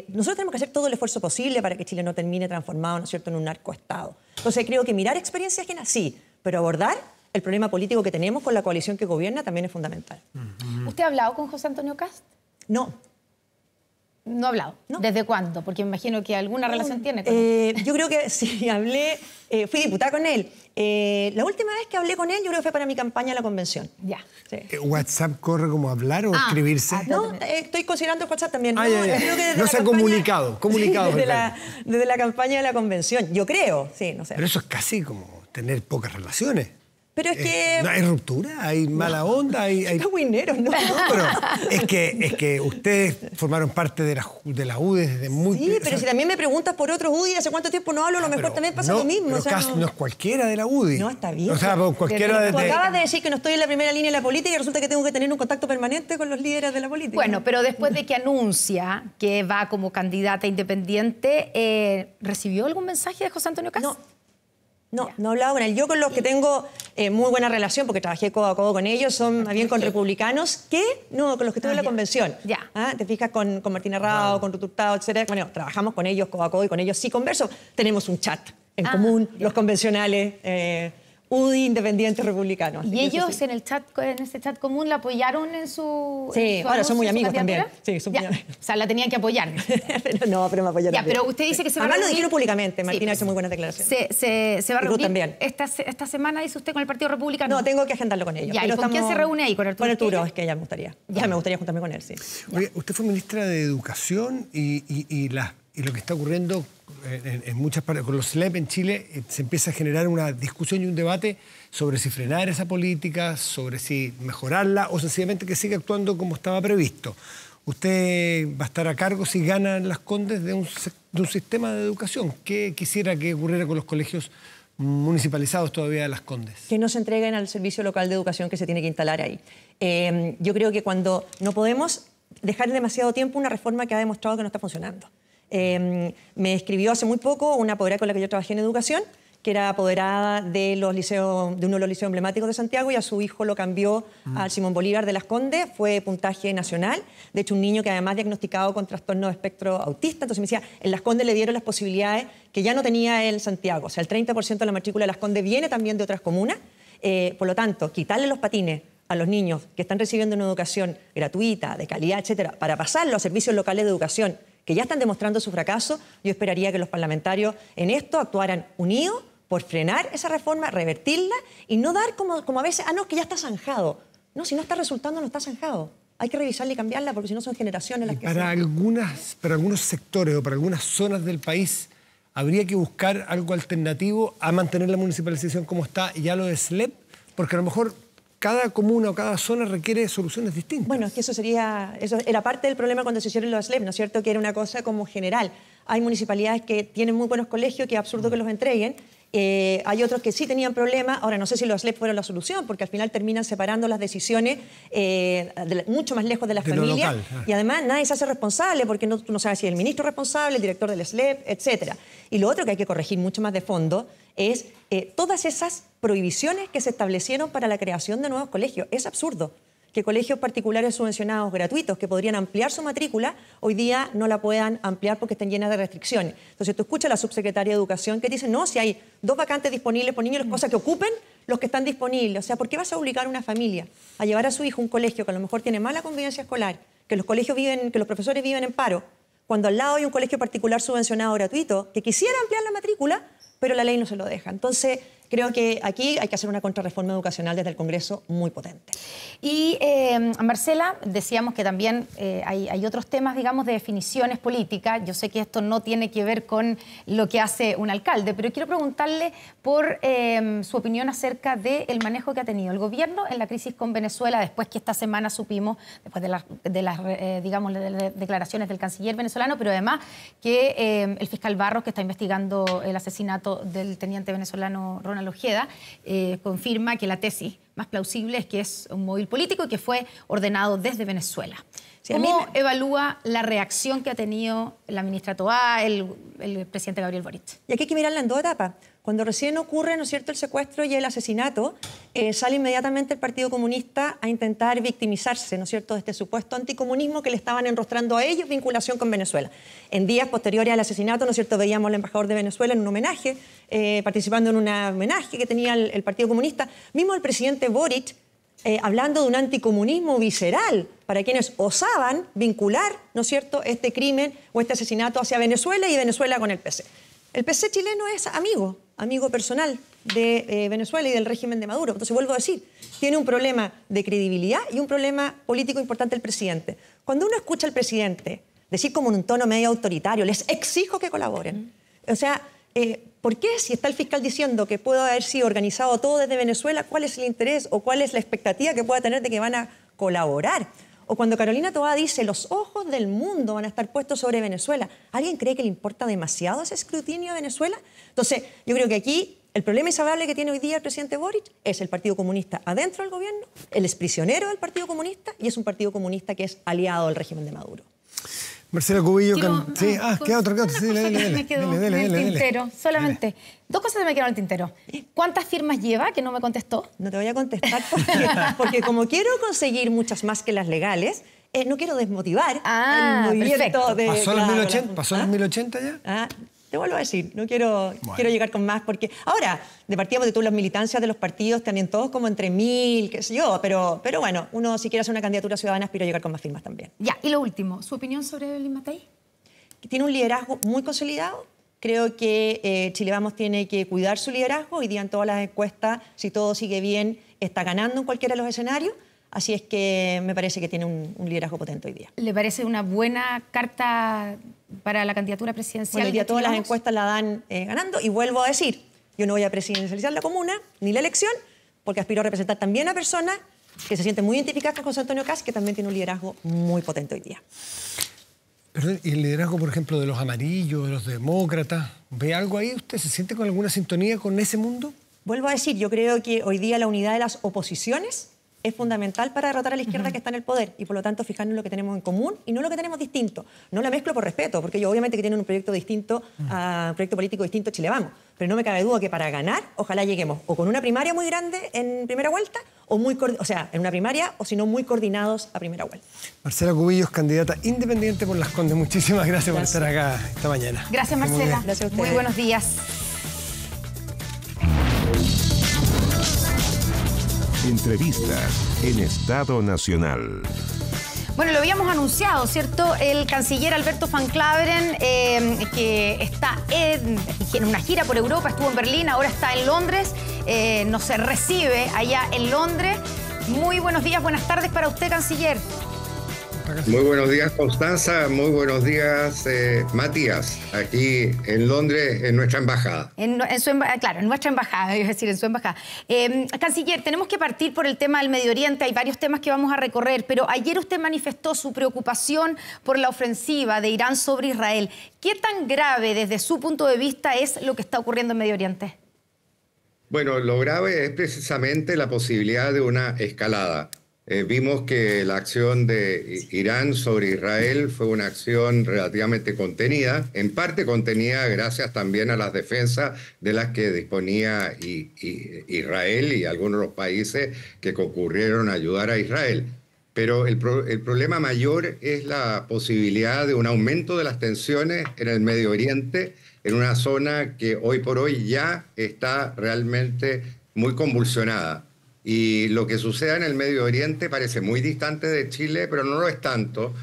Nosotros tenemos que hacer todo el esfuerzo posible para que Chile no termine transformado, ¿no es cierto?, en un narcoestado. Entonces, creo que mirar experiencias ajenas sí, pero abordar el problema político que tenemos con la coalición que gobierna también es fundamental. ¿Usted ha hablado con José Antonio Kast? No. No ha hablado. No. ¿Desde cuándo? Porque me imagino que alguna relación tiene con él. Yo creo que sí, hablé, fui diputada con él. La última vez que hablé con él, yo creo que fue para mi campaña a la convención. Ya. Sí. ¿WhatsApp corre como hablar o escribirse? No, estoy considerando el WhatsApp también. Ya. Creo que desde No la se ha campaña- comunicado. desde la campaña de la convención, yo creo, sí, no sé. Pero eso es casi como tener pocas relaciones. Pero es que... ¿No hay ruptura? ¿Hay mala onda? ¿Hay... Cagüineros, ¿no? No, pero es que ustedes formaron parte de la UDI desde muy... Sí, pero si también me preguntas por otros UDI, ¿hace cuánto tiempo no hablo? A lo mejor pero también pasa no, lo mismo. Pero o sea, Kast no es cualquiera de la UDI. No, está bien. O sea, cualquiera Tú de... acabas de decir que no estoy en la primera línea de la política y resulta que tengo que tener un contacto permanente con los líderes de la política. Bueno, pero después de que anuncia que va como candidata independiente, ¿recibió algún mensaje de José Antonio Kast? No he hablado con él. Yo con los que tengo muy buena relación, porque trabajé codo a codo con ellos, son más bien con republicanos que no con los que estuve en la convención. Ya. Te fijas con Martín Arrao, con Ruth Hurtado, etcétera. Bueno, trabajamos con ellos codo a codo y con ellos sí converso. Tenemos un chat en común, los convencionales, UDI, independientes, republicanos. ¿Y ellos en ese chat común la apoyaron en su Sí, en su ahora son muy anuncio, su amigos también. candidatura? Sí, son Ya. muy amigos. O sea, la tenían que apoyar. pero me apoyaron. Ya, pero usted dice que se va a Además lo reunir- dijeron públicamente. Martín Sí. ha hecho muy buenas declaraciones. Se va a Y Ruth reunir también. esta semana, dice usted, con el Partido Republicano. No, tengo que agendarlo con ellos. Ya, pero ¿y con quién se reúne ahí? ¿Con Arturo Con Arturo, Esquella? es que ella me gustaría. Ya. O sea, me gustaría juntarme con él, sí. Oye, usted fue ministra de Educación y lo que está ocurriendo en muchas partes, con los SLEP en Chile, se empieza a generar una discusión y un debate sobre si frenar esa política, sobre si mejorarla o sencillamente que siga actuando como estaba previsto. ¿Usted va a estar a cargo si ganan Las Condes de un sistema de educación? ¿Qué quisiera que ocurriera con los colegios municipalizados todavía de Las Condes? Que no se entreguen al servicio local de educación que se tiene que instalar ahí. Yo creo que cuando no podemos dejar demasiado tiempo una reforma que ha demostrado que no está funcionando. Me escribió hace muy poco una apoderada con la que yo trabajé en educación, que era apoderada de uno de los liceos emblemáticos de Santiago, y a su hijo lo cambió al Simón Bolívar de Las Condes, fue puntaje nacional. De hecho, un niño que además diagnosticado con trastorno de espectro autista, entonces me decía, en Las Condes le dieron las posibilidades que ya no tenía en Santiago. O sea, el 30% de la matrícula de Las Condes viene también de otras comunas. Por lo tanto, quitarle los patines a los niños que están recibiendo una educación gratuita, de calidad, etcétera, para pasarlo a servicios locales de educación que ya están demostrando su fracaso, yo esperaría que los parlamentarios en esto actuaran unidos por frenar esa reforma, revertirla y no dar como a veces, no, que ya está zanjado. No, si no está resultando, no está zanjado. Hay que revisarla y cambiarla porque si no son generaciones las que Para algunos sectores o para algunas zonas del país, ¿habría que buscar algo alternativo a mantener la municipalización como está y ya lo de SLEP? Porque a lo mejor cada comuna o cada zona requiere soluciones distintas. Bueno, es que eso era parte del problema cuando se hicieron los SLEP, ¿no es cierto? Que era una cosa como general. Hay municipalidades que tienen muy buenos colegios, que es absurdo que los entreguen. Hay otros que sí tenían problemas. Ahora, no sé si los SLEP fueron la solución, porque al final terminan separando las decisiones mucho más lejos de las familias. Local. Y además nadie se hace responsable, porque tú no sabes si es el ministro responsable, el director del SLEP, etc. Y lo otro que hay que corregir mucho más de fondo es todas esas prohibiciones que se establecieron para la creación de nuevos colegios. Es absurdo que colegios particulares subvencionados gratuitos que podrían ampliar su matrícula, hoy día no la puedan ampliar porque estén llenas de restricciones. Entonces tú escuchas a la subsecretaria de Educación que dice, no, si hay 2 vacantes disponibles por niños, cosas que ocupen los que están disponibles. O sea, ¿por qué vas a obligar a una familia a llevar a su hijo a un colegio que a lo mejor tiene mala convivencia escolar, que los profesores viven en paro, cuando al lado hay un colegio particular subvencionado gratuito que quisiera ampliar la matrícula, pero la ley no se lo deja? Entonces, creo que aquí hay que hacer una contrarreforma educacional desde el Congreso muy potente. Y, Marcela, decíamos que también hay otros temas, digamos, de definiciones políticas. Yo sé que esto no tiene que ver con lo que hace un alcalde, pero quiero preguntarle por su opinión acerca del manejo que ha tenido el gobierno en la crisis con Venezuela, después que esta semana supimos, después de las declaraciones del canciller venezolano, pero además que el fiscal Barros, que está investigando el asesinato del teniente venezolano Ronald Ojeda, confirma que la tesis más plausible es que es un móvil político y que fue ordenado desde Venezuela. Sí, ¿Cómo evalúa la reacción que ha tenido la ministra Toá, el presidente Gabriel Boric? Y aquí hay que mirarla en dos etapas. Cuando recién ocurre, ¿no es cierto?, el secuestro y el asesinato, sale inmediatamente el Partido Comunista a intentar victimizarse, ¿no es cierto?, de este supuesto anticomunismo que le estaban enrostrando a ellos vinculación con Venezuela. En días posteriores al asesinato, ¿no es cierto?, veíamos al embajador de Venezuela en un homenaje, participando en un homenaje que tenía el Partido Comunista. Mismo el presidente Boric hablando de un anticomunismo visceral para quienes osaban vincular, ¿no es cierto?, este crimen o este asesinato hacia Venezuela y Venezuela con el PC. El PC chileno es amigo personal de Venezuela y del régimen de Maduro. Entonces, vuelvo a decir, tiene un problema de credibilidad y un problema político importante el presidente. Cuando uno escucha al presidente decir como en un tono medio autoritario, les exijo que colaboren. O sea, ¿por qué si está el fiscal diciendo que puede haber sido organizado todo desde Venezuela, cuál es el interés o cuál es la expectativa que pueda tener de que van a colaborar? O cuando Carolina Toá dice, los ojos del mundo van a estar puestos sobre Venezuela, ¿alguien cree que le importa demasiado ese escrutinio a Venezuela? Entonces, yo creo que aquí el problema insalvable que tiene hoy día el presidente Boric es el Partido Comunista adentro del gobierno, él es prisionero del Partido Comunista y es un Partido Comunista que es aliado del régimen de Maduro. Marcela Cubillo... Sí, queda otro. Sí, me quedó en el tintero, solamente. Dos cosas me quedaron en el tintero. ¿Cuántas firmas lleva que no me contestó? No te voy a contestar porque como quiero conseguir muchas más que las legales, no quiero desmotivar el movimiento de... ¿Pasó los 1080? ¿Pasó los 1080 ya? Te vuelvo a decir, no quiero llegar con más, porque ahora, de partida de tú, las militancias de los partidos tienen todos como entre 1000, qué sé yo, pero bueno, uno si quiere hacer una candidatura ciudadana aspira a llegar con más firmas también. Ya, y lo último, ¿su opinión sobre Evelyn Matei? Tiene un liderazgo muy consolidado. Creo que Chile Vamos tiene que cuidar su liderazgo. Hoy día en todas las encuestas, si todo sigue bien, está ganando en cualquiera de los escenarios. Así es que me parece que tiene un liderazgo potente hoy día. ¿Le parece una buena carta para la candidatura presidencial? Bueno, hoy día todas las encuestas la dan ganando. Y vuelvo a decir, yo no voy a presidencializar la comuna ni la elección, porque aspiro a representar también a personas que se sienten muy identificadas con José Antonio Kast, que también tiene un liderazgo muy potente hoy día. Perdón, ¿y el liderazgo, por ejemplo, de los amarillos, de los demócratas? ¿Ve algo ahí? ¿Usted se siente con alguna sintonía con ese mundo? Vuelvo a decir, yo creo que hoy día la unidad de las oposiciones es fundamental para derrotar a la izquierda que está en el poder y por lo tanto fijarnos en lo que tenemos en común y no lo que tenemos distinto. No la mezclo por respeto, porque yo obviamente que tienen un proyecto distinto, un proyecto político distinto a Chile Vamos, pero no me cabe duda que para ganar ojalá lleguemos o con una primaria muy grande en primera vuelta o en una primaria o si no muy coordinados a primera vuelta. Marcela Cubillos, candidata independiente por Las Condes. Muchísimas gracias por estar acá esta mañana. Gracias, Marcela. Gracias a ustedes. Muy buenos días. Entrevistas en Estado Nacional. Bueno, lo habíamos anunciado, ¿cierto? El canciller Alberto Van Claveren, que está en una gira por Europa, estuvo en Berlín, ahora está en Londres, nos recibe allá en Londres. Muy buenos días, buenas tardes para usted, canciller. Muy buenos días, Constanza. Muy buenos días, Matías, aquí en Londres, en nuestra embajada. Claro, en nuestra embajada, es decir, en su embajada. Canciller, tenemos que partir por el tema del Medio Oriente. Hay varios temas que vamos a recorrer, pero ayer usted manifestó su preocupación por la ofensiva de Irán sobre Israel. ¿Qué tan grave, desde su punto de vista, es lo que está ocurriendo en Medio Oriente? Bueno, lo grave es precisamente la posibilidad de una escalada. Vimos que la acción de Irán sobre Israel fue una acción relativamente contenida, en parte contenida gracias también a las defensas de las que disponía Israel y algunos de los países que concurrieron a ayudar a Israel. Pero el problema mayor es la posibilidad de un aumento de las tensiones en el Medio Oriente, en una zona que hoy por hoy ya está realmente muy convulsionada. Y lo que sucede en el Medio Oriente parece muy distante de Chile, pero no lo es tanto,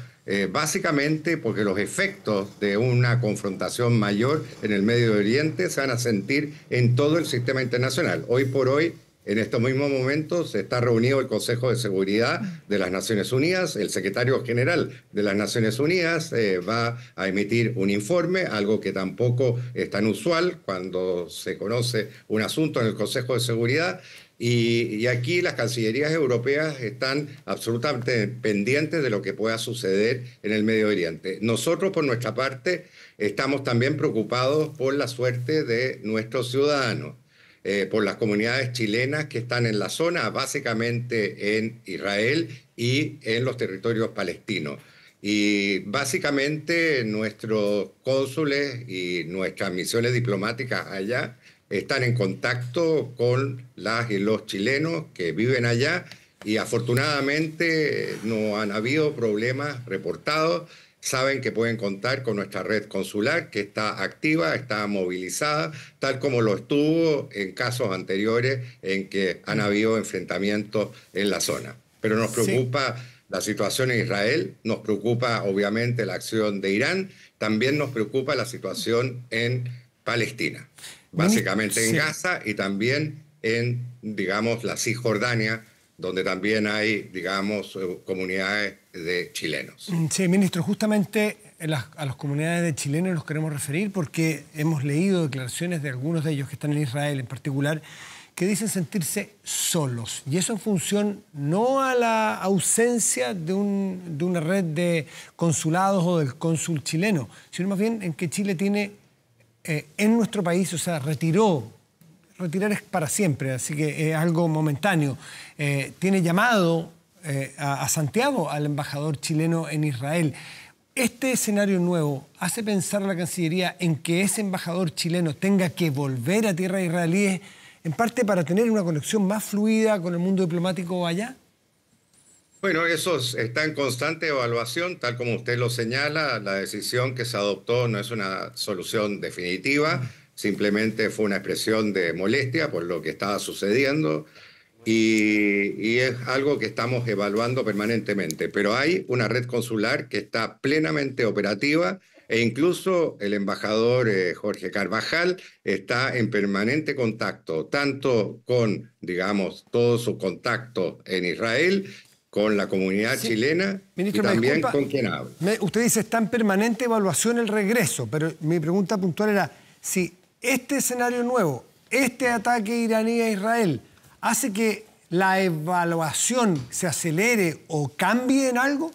básicamente porque los efectos de una confrontación mayor en el Medio Oriente se van a sentir en todo el sistema internacional. Hoy por hoy, en estos mismos momentos, está reunido el Consejo de Seguridad de las Naciones Unidas. El secretario general de las Naciones Unidas va a emitir un informe, algo que tampoco es tan usual cuando se conoce un asunto en el Consejo de Seguridad. Y aquí las cancillerías europeas están absolutamente pendientes de lo que pueda suceder en el Medio Oriente. Nosotros, por nuestra parte, estamos también preocupados por la suerte de nuestros ciudadanos, por las comunidades chilenas que están en la zona, básicamente en Israel y en los territorios palestinos. Y básicamente nuestros cónsules y nuestras misiones diplomáticas allá están en contacto con las y los chilenos que viven allá y afortunadamente no han habido problemas reportados. Saben que pueden contar con nuestra red consular, que está activa, está movilizada, tal como lo estuvo en casos anteriores en que han habido enfrentamientos en la zona. Pero nos preocupa la situación en Israel, nos preocupa obviamente la acción de Irán, también nos preocupa la situación en Palestina, básicamente en Gaza y también en, digamos, la Cisjordania, donde también hay, digamos, comunidades de chilenos. Sí, ministro, justamente a las comunidades de chilenos nos queremos referir porque hemos leído declaraciones de algunos de ellos que están en Israel en particular que dicen sentirse solos. Y eso en función no a la ausencia de una red de consulados o del cónsul chileno, sino más bien en que Chile tiene en nuestro país, o sea, retirar es para siempre, así que es algo momentáneo. Tiene llamado a Santiago al embajador chileno en Israel. ¿Este escenario nuevo hace pensar a la Cancillería en que ese embajador chileno tenga que volver a tierras israelíes, en parte para tener una conexión más fluida con el mundo diplomático allá? Bueno, eso está en constante evaluación, tal como usted lo señala. La decisión que se adoptó no es una solución definitiva, simplemente fue una expresión de molestia por lo que estaba sucediendo y es algo que estamos evaluando permanentemente. Pero hay una red consular que está plenamente operativa e incluso el embajador Jorge Carvajal está en permanente contacto, tanto con, digamos, todos sus contactos en Israel, con la comunidad chilena, ministro, y también con quien habla. Usted dice está en permanente evaluación el regreso, pero mi pregunta puntual era si este escenario nuevo, este ataque iraní a Israel, hace que la evaluación se acelere o cambie en algo.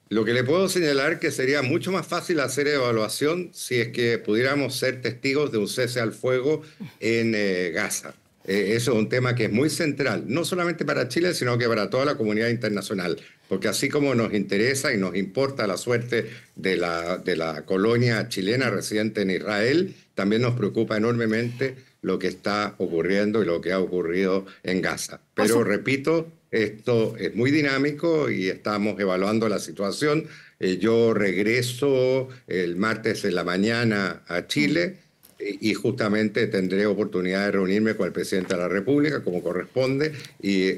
Lo que le puedo señalar que sería mucho más fácil hacer evaluación si es que pudiéramos ser testigos de un cese al fuego en Gaza. Eso es un tema que es muy central, no solamente para Chile, sino que para toda la comunidad internacional, porque así como nos interesa y nos importa la suerte de la colonia chilena residente en Israel, también nos preocupa enormemente lo que está ocurriendo y lo que ha ocurrido en Gaza. Pero repito, esto es muy dinámico y estamos evaluando la situación. Yo regreso el martes en la mañana a Chile. Y justamente tendré oportunidad de reunirme con el presidente de la República, como corresponde, y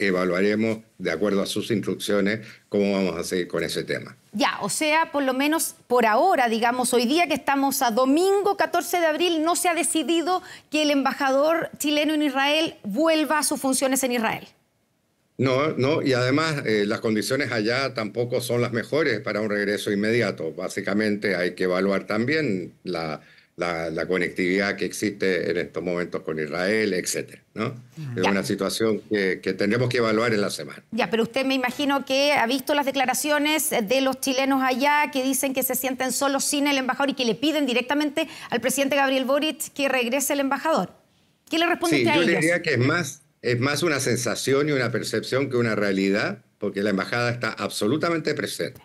evaluaremos, de acuerdo a sus instrucciones, cómo vamos a seguir con ese tema. Ya, o sea, por lo menos por ahora, digamos, hoy día que estamos a domingo 14 de abril, no se ha decidido que el embajador chileno en Israel vuelva a sus funciones en Israel. No, y además las condiciones allá tampoco son las mejores para un regreso inmediato. Básicamente hay que evaluar también la conectividad que existe en estos momentos con Israel, etcétera, ¿no? Es una situación que tendremos que evaluar en la semana. Ya, pero usted me imagino que ha visto las declaraciones de los chilenos allá que dicen que se sienten solos sin el embajador y que le piden directamente al presidente Gabriel Boric que regrese el embajador. ¿Qué le responde usted a ellos? Yo le diría que es más una sensación y una percepción que una realidad, porque la embajada está absolutamente presente.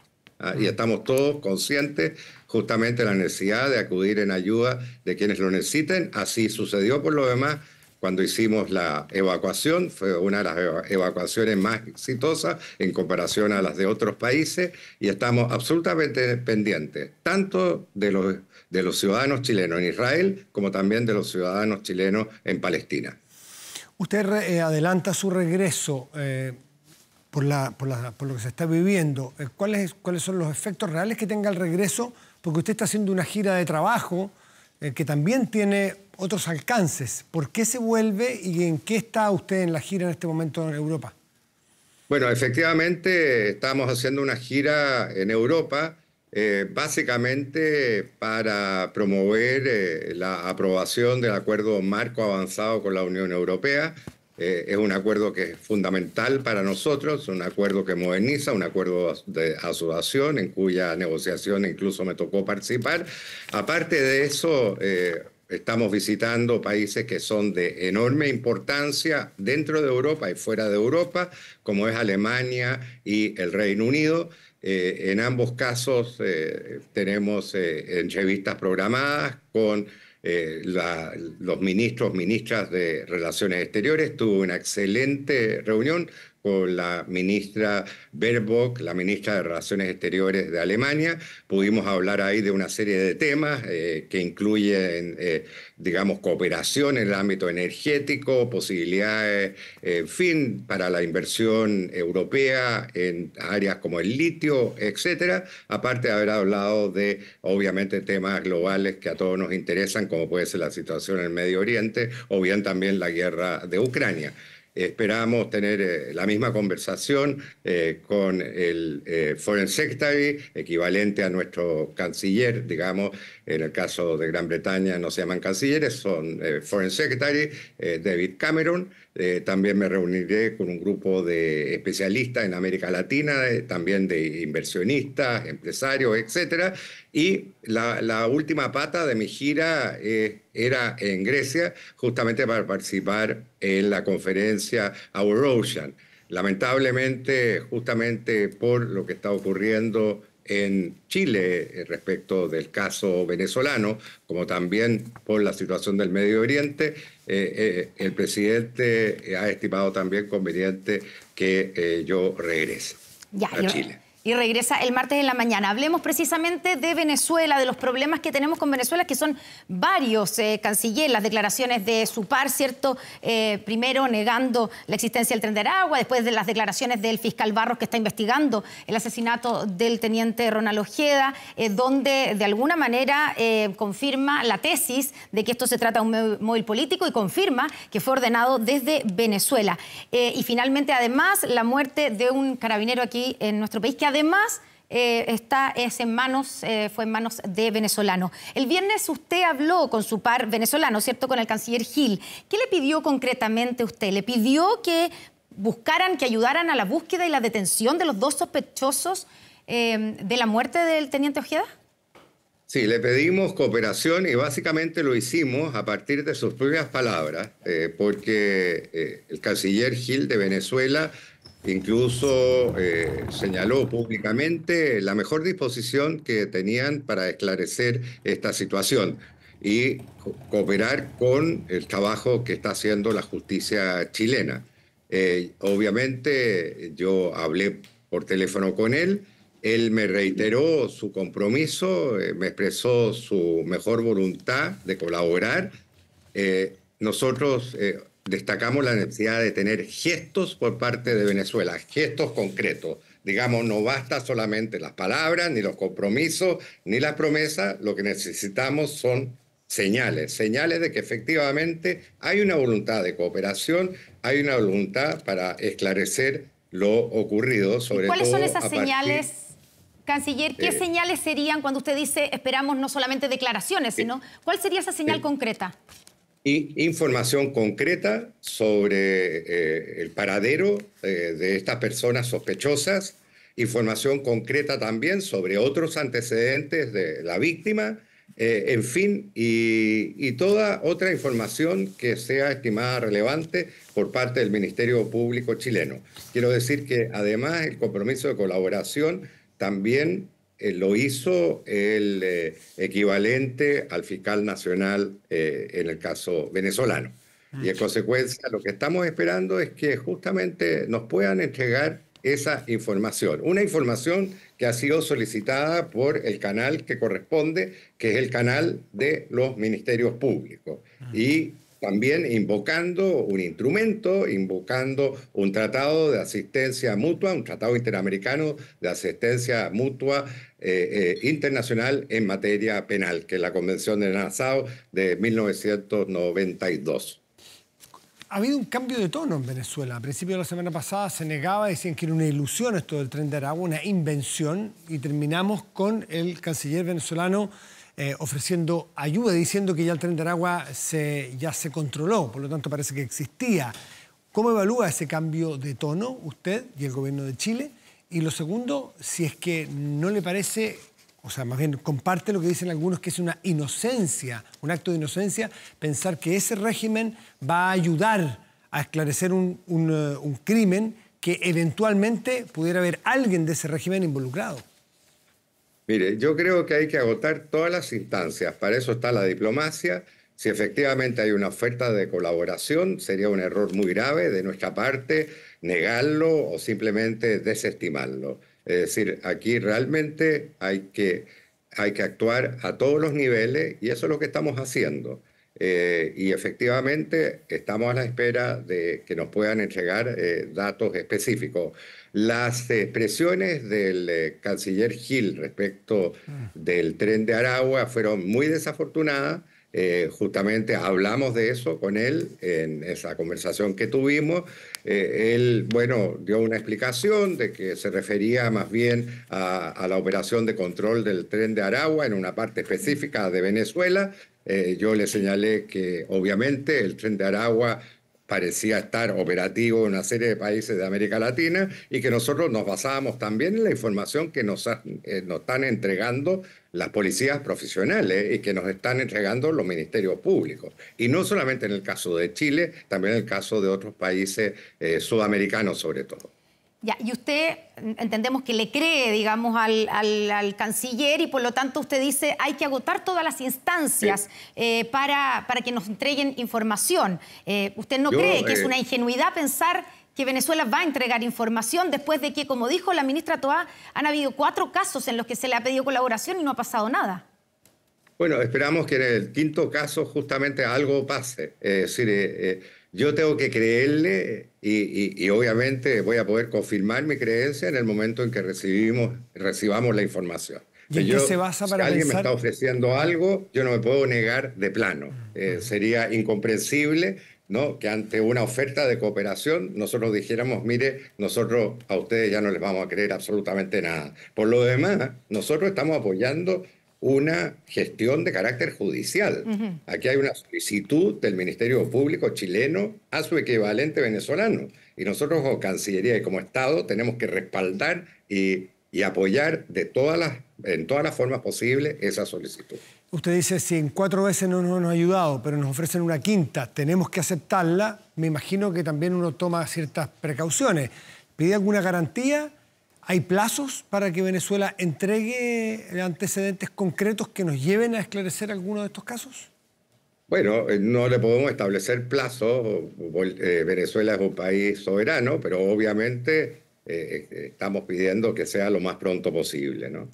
Y estamos todos conscientes justamente de la necesidad de acudir en ayuda de quienes lo necesiten. Así sucedió por lo demás cuando hicimos la evacuación. Fue una de las evacuaciones más exitosas en comparación a las de otros países y estamos absolutamente pendientes tanto de los ciudadanos chilenos en Israel como también de los ciudadanos chilenos en Palestina. Usted adelanta su regreso por lo que se está viviendo. ¿Cuáles son los efectos reales que tenga el regreso? Porque usted está haciendo una gira de trabajo que también tiene otros alcances. ¿Por qué se vuelve y en qué está usted en la gira en este momento en Europa? Bueno, efectivamente estamos haciendo una gira en Europa, básicamente para promover la aprobación del acuerdo marco avanzado con la Unión Europea. Es un acuerdo que es fundamental para nosotros, un acuerdo que moderniza, un acuerdo de asociación en cuya negociación incluso me tocó participar. Aparte de eso, estamos visitando países que son de enorme importancia dentro de Europa y fuera de Europa, como es Alemania y el Reino Unido. En ambos casos tenemos entrevistas programadas con los ministras de Relaciones Exteriores. Tuve una excelente reunión con la ministra Baerbock, la ministra de Relaciones Exteriores de Alemania. Pudimos hablar ahí de una serie de temas que incluyen, digamos, cooperación en el ámbito energético, posibilidades, en fin, para la inversión europea en áreas como el litio, etcétera. Aparte de haber hablado de, obviamente, temas globales que a todos nos interesan, como puede ser la situación en el Medio Oriente o bien también la guerra de Ucrania. Esperamos tener la misma conversación con el Foreign Secretary, equivalente a nuestro canciller, digamos. En el caso de Gran Bretaña no se llaman cancilleres, son Foreign Secretary, David Cameron. También me reuniré con un grupo de especialistas en América Latina, también de inversionistas, empresarios, etcétera. Y la última pata de mi gira era en Grecia, justamente para participar en la conferencia Our Ocean. Lamentablemente, justamente por lo que está ocurriendo en Chile respecto del caso venezolano, como también por la situación del Medio Oriente, el presidente ha estimado también conveniente que yo regrese a Chile. Y regresa el martes en la mañana. Hablemos precisamente de Venezuela, de los problemas que tenemos con Venezuela, que son varios. Canciller, las declaraciones de su par, ¿cierto? Primero negando la existencia del Tren de Aragua, después de las declaraciones del fiscal Barros, que está investigando el asesinato del teniente Ronald Ojeda, donde de alguna manera confirma la tesis de que esto se trata de un móvil político y confirma que fue ordenado desde Venezuela. Y finalmente, además, la muerte de un carabinero aquí en nuestro país, que además fue en manos de venezolanos. El viernes usted habló con su par venezolano, ¿cierto?, con el canciller Gil. ¿Qué le pidió concretamente usted? ¿Le pidió que buscaran, que ayudaran a la búsqueda y la detención de los dos sospechosos de la muerte del teniente Ojeda? Sí, le pedimos cooperación y básicamente lo hicimos a partir de sus propias palabras, porque el canciller Gil de Venezuela incluso señaló públicamente la mejor disposición que tenían para esclarecer esta situación y cooperar con el trabajo que está haciendo la justicia chilena. Obviamente yo hablé por teléfono con él, él me reiteró su compromiso, me expresó su mejor voluntad de colaborar. Nosotros destacamos la necesidad de tener gestos por parte de Venezuela, gestos concretos. Digamos, no basta solamente las palabras, ni los compromisos, ni las promesas. Lo que necesitamos son señales de que efectivamente hay una voluntad de cooperación, hay una voluntad para esclarecer lo ocurrido, sobre todo. ¿Cuáles son esas señales, canciller? ¿Qué señales serían cuando usted dice esperamos no solamente declaraciones, sino cuál sería esa señal concreta? Información concreta sobre el paradero de estas personas sospechosas, información concreta también sobre otros antecedentes de la víctima, en fin, y toda otra información que sea estimada relevante por parte del Ministerio Público chileno. Quiero decir que además el compromiso de colaboración también lo hizo el equivalente al fiscal nacional en el caso venezolano. Y en consecuencia lo que estamos esperando es que justamente nos puedan entregar esa información. Una información que ha sido solicitada por el canal que corresponde, que es el canal de los ministerios públicos. Y también invocando un instrumento, invocando un tratado de asistencia mutua, un tratado interamericano de asistencia mutua internacional en materia penal, que es la Convención de Nassau de 1992. Ha habido un cambio de tono en Venezuela. A principios de la semana pasada se negaba, decían que era una ilusión esto del Tren de Aragua, una invención, y terminamos con el canciller venezolano ofreciendo ayuda, diciendo que ya el Tren de Aragua ya se controló, por lo tanto parece que existía. ¿Cómo evalúa ese cambio de tono usted y el gobierno de Chile? Y lo segundo, si es que no le parece, o sea, más bien comparte lo que dicen algunos, que es una inocencia, un acto de inocencia, pensar que ese régimen va a ayudar a esclarecer un crimen que eventualmente pudiera haber alguien de ese régimen involucrado. Mire, yo creo que hay que agotar todas las instancias. Para eso está la diplomacia. Si efectivamente hay una oferta de colaboración, sería un error muy grave de nuestra parte negarlo o simplemente desestimarlo. Es decir, aquí realmente hay que actuar a todos los niveles y eso es lo que estamos haciendo. Y efectivamente estamos a la espera de que nos puedan entregar datos específicos. Las expresiones del canciller Gil respecto del Tren de Aragua fueron muy desafortunadas. Justamente hablamos de eso con él en esa conversación que tuvimos. Él, bueno, dio una explicación de que se refería más bien a la operación de control del Tren de Aragua en una parte específica de Venezuela. Yo le señalé que obviamente el Tren de Aragua parecía estar operativo en una serie de países de América Latina y que nosotros nos basábamos también en la información que nos están entregando las policías profesionales y que nos están entregando los ministerios públicos. Y no solamente en el caso de Chile, también en el caso de otros países sudamericanos sobre todo. Ya, y usted, entendemos que le cree, digamos, al canciller y por lo tanto usted dice hay que agotar todas las instancias para que nos entreguen información. ¿Usted no cree que es una ingenuidad pensar que Venezuela va a entregar información después de que, como dijo la ministra Toá, han habido 4 casos en los que se le ha pedido colaboración y no ha pasado nada? Bueno, esperamos que en el 5.º caso justamente algo pase. Es decir, yo tengo que creerle y obviamente voy a poder confirmar mi creencia en el momento en que recibamos la información. ¿Y en qué se basa para si alguien me pensar? está ofreciendo algo, yo no me puedo negar de plano. Sería incomprensible, ¿no?, que ante una oferta de cooperación nosotros dijéramos, mire, nosotros a ustedes ya no les vamos a creer absolutamente nada. Por lo demás, nosotros estamos apoyando una gestión de carácter judicial. Aquí hay una solicitud del Ministerio Público chileno a su equivalente venezolano. Y nosotros como Cancillería y como Estado tenemos que respaldar y apoyar en todas las formas posibles esa solicitud. Usted dice, si en 4 veces no nos han ayudado, pero nos ofrecen una 5ª, tenemos que aceptarla. Me imagino que también uno toma ciertas precauciones. ¿Pide alguna garantía? ¿Hay plazos para que Venezuela entregue antecedentes concretos que nos lleven a esclarecer alguno de estos casos? Bueno, no le podemos establecer plazos. Venezuela es un país soberano, pero obviamente estamos pidiendo que sea lo más pronto posible, ¿no?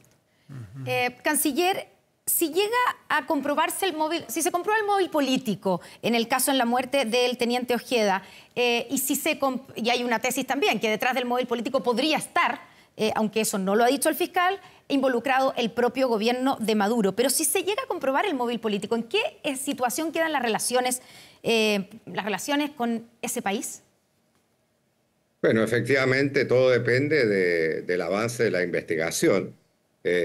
Canciller, si llega a comprobarse si se comprueba el móvil político, en el caso de la muerte del teniente Ojeda, y hay una tesis también, que detrás del móvil político podría estar, aunque eso no lo ha dicho el fiscal, involucrado el propio gobierno de Maduro. Pero si se llega a comprobar el móvil político, ¿en qué situación quedan las relaciones con ese país? Bueno, efectivamente todo depende del avance de la investigación.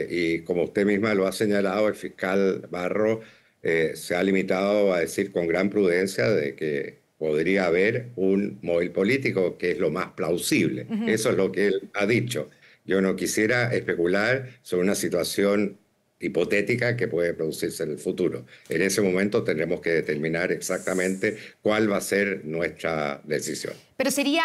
Y como usted misma lo ha señalado, el fiscal Barro se ha limitado a decir con gran prudencia de que podría haber un móvil político, que es lo más plausible. Eso es lo que él ha dicho. Yo no quisiera especular sobre una situación hipotética que puede producirse en el futuro. En ese momento tendremos que determinar exactamente cuál va a ser nuestra decisión. ¿Pero sería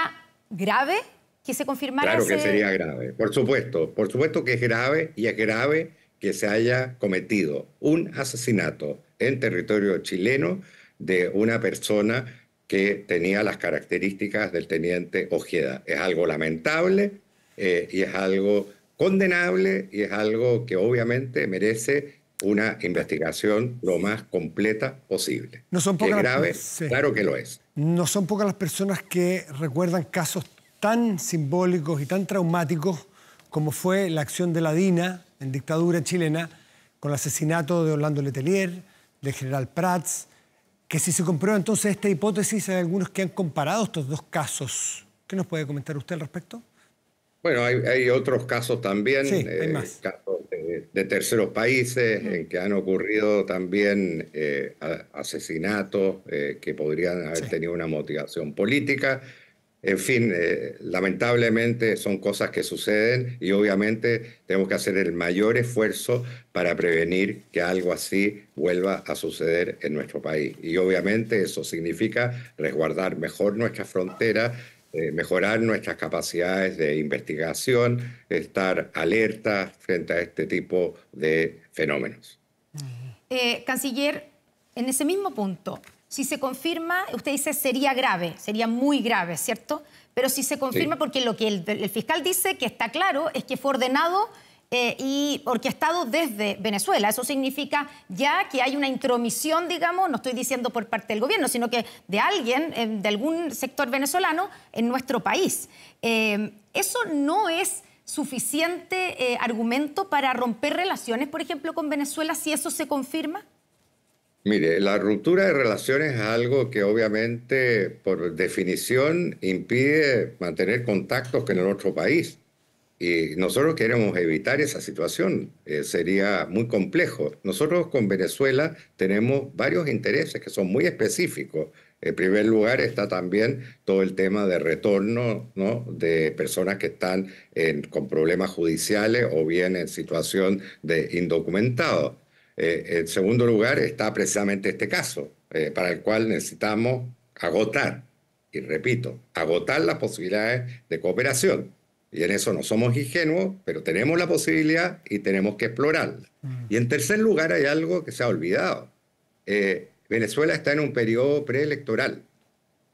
grave que se confirmara Claro que sería grave, por supuesto que es grave, y es grave que se haya cometido un asesinato en territorio chileno de una persona que tenía las características del teniente Ojeda. Es algo lamentable y es algo condenable y es algo que obviamente merece una investigación lo más completa posible. No son ¿Que es pocas grave? sí. Claro que lo es. No son pocas las personas que recuerdan casos tan simbólicos y tan traumáticos como fue la acción de la DINA en dictadura chilena con el asesinato de Orlando Letelier, del general Prats, que si se comprueba entonces esta hipótesis, hay algunos que han comparado estos dos casos. ¿Qué nos puede comentar usted al respecto? Bueno, hay otros casos también, sí, hay más. casos de terceros países en que han ocurrido también asesinatos que podrían haber tenido una motivación política. En fin, lamentablemente son cosas que suceden y obviamente tenemos que hacer el mayor esfuerzo para prevenir que algo así vuelva a suceder en nuestro país. Y obviamente eso significa resguardar mejor nuestra frontera, mejorar nuestras capacidades de investigación, estar alerta frente a este tipo de fenómenos. Canciller, en ese mismo punto, si se confirma, usted dice sería grave, sería muy grave, ¿cierto? Pero si se confirma, porque lo que el fiscal dice que está claro es que fue ordenado y orquestado desde Venezuela. Eso significa ya que hay una intromisión, digamos, no estoy diciendo por parte del gobierno, sino que de alguien, de algún sector venezolano en nuestro país. ¿Eso no es suficiente argumento para romper relaciones, por ejemplo, con Venezuela, si eso se confirma? Mire, la ruptura de relaciones es algo que obviamente, por definición, impide mantener contactos con el otro país. Y nosotros queremos evitar esa situación. Sería muy complejo. Nosotros con Venezuela tenemos varios intereses que son muy específicos. En primer lugar está también todo el tema de retorno, ¿no?, de personas que están con problemas judiciales o bien en situación de indocumentados. En segundo lugar está precisamente este caso, para el cual necesitamos agotar, y repito, agotar las posibilidades de cooperación. Y en eso no somos ingenuos, pero tenemos la posibilidad y tenemos que explorarla. Y en tercer lugar hay algo que se ha olvidado. Venezuela está en un periodo preelectoral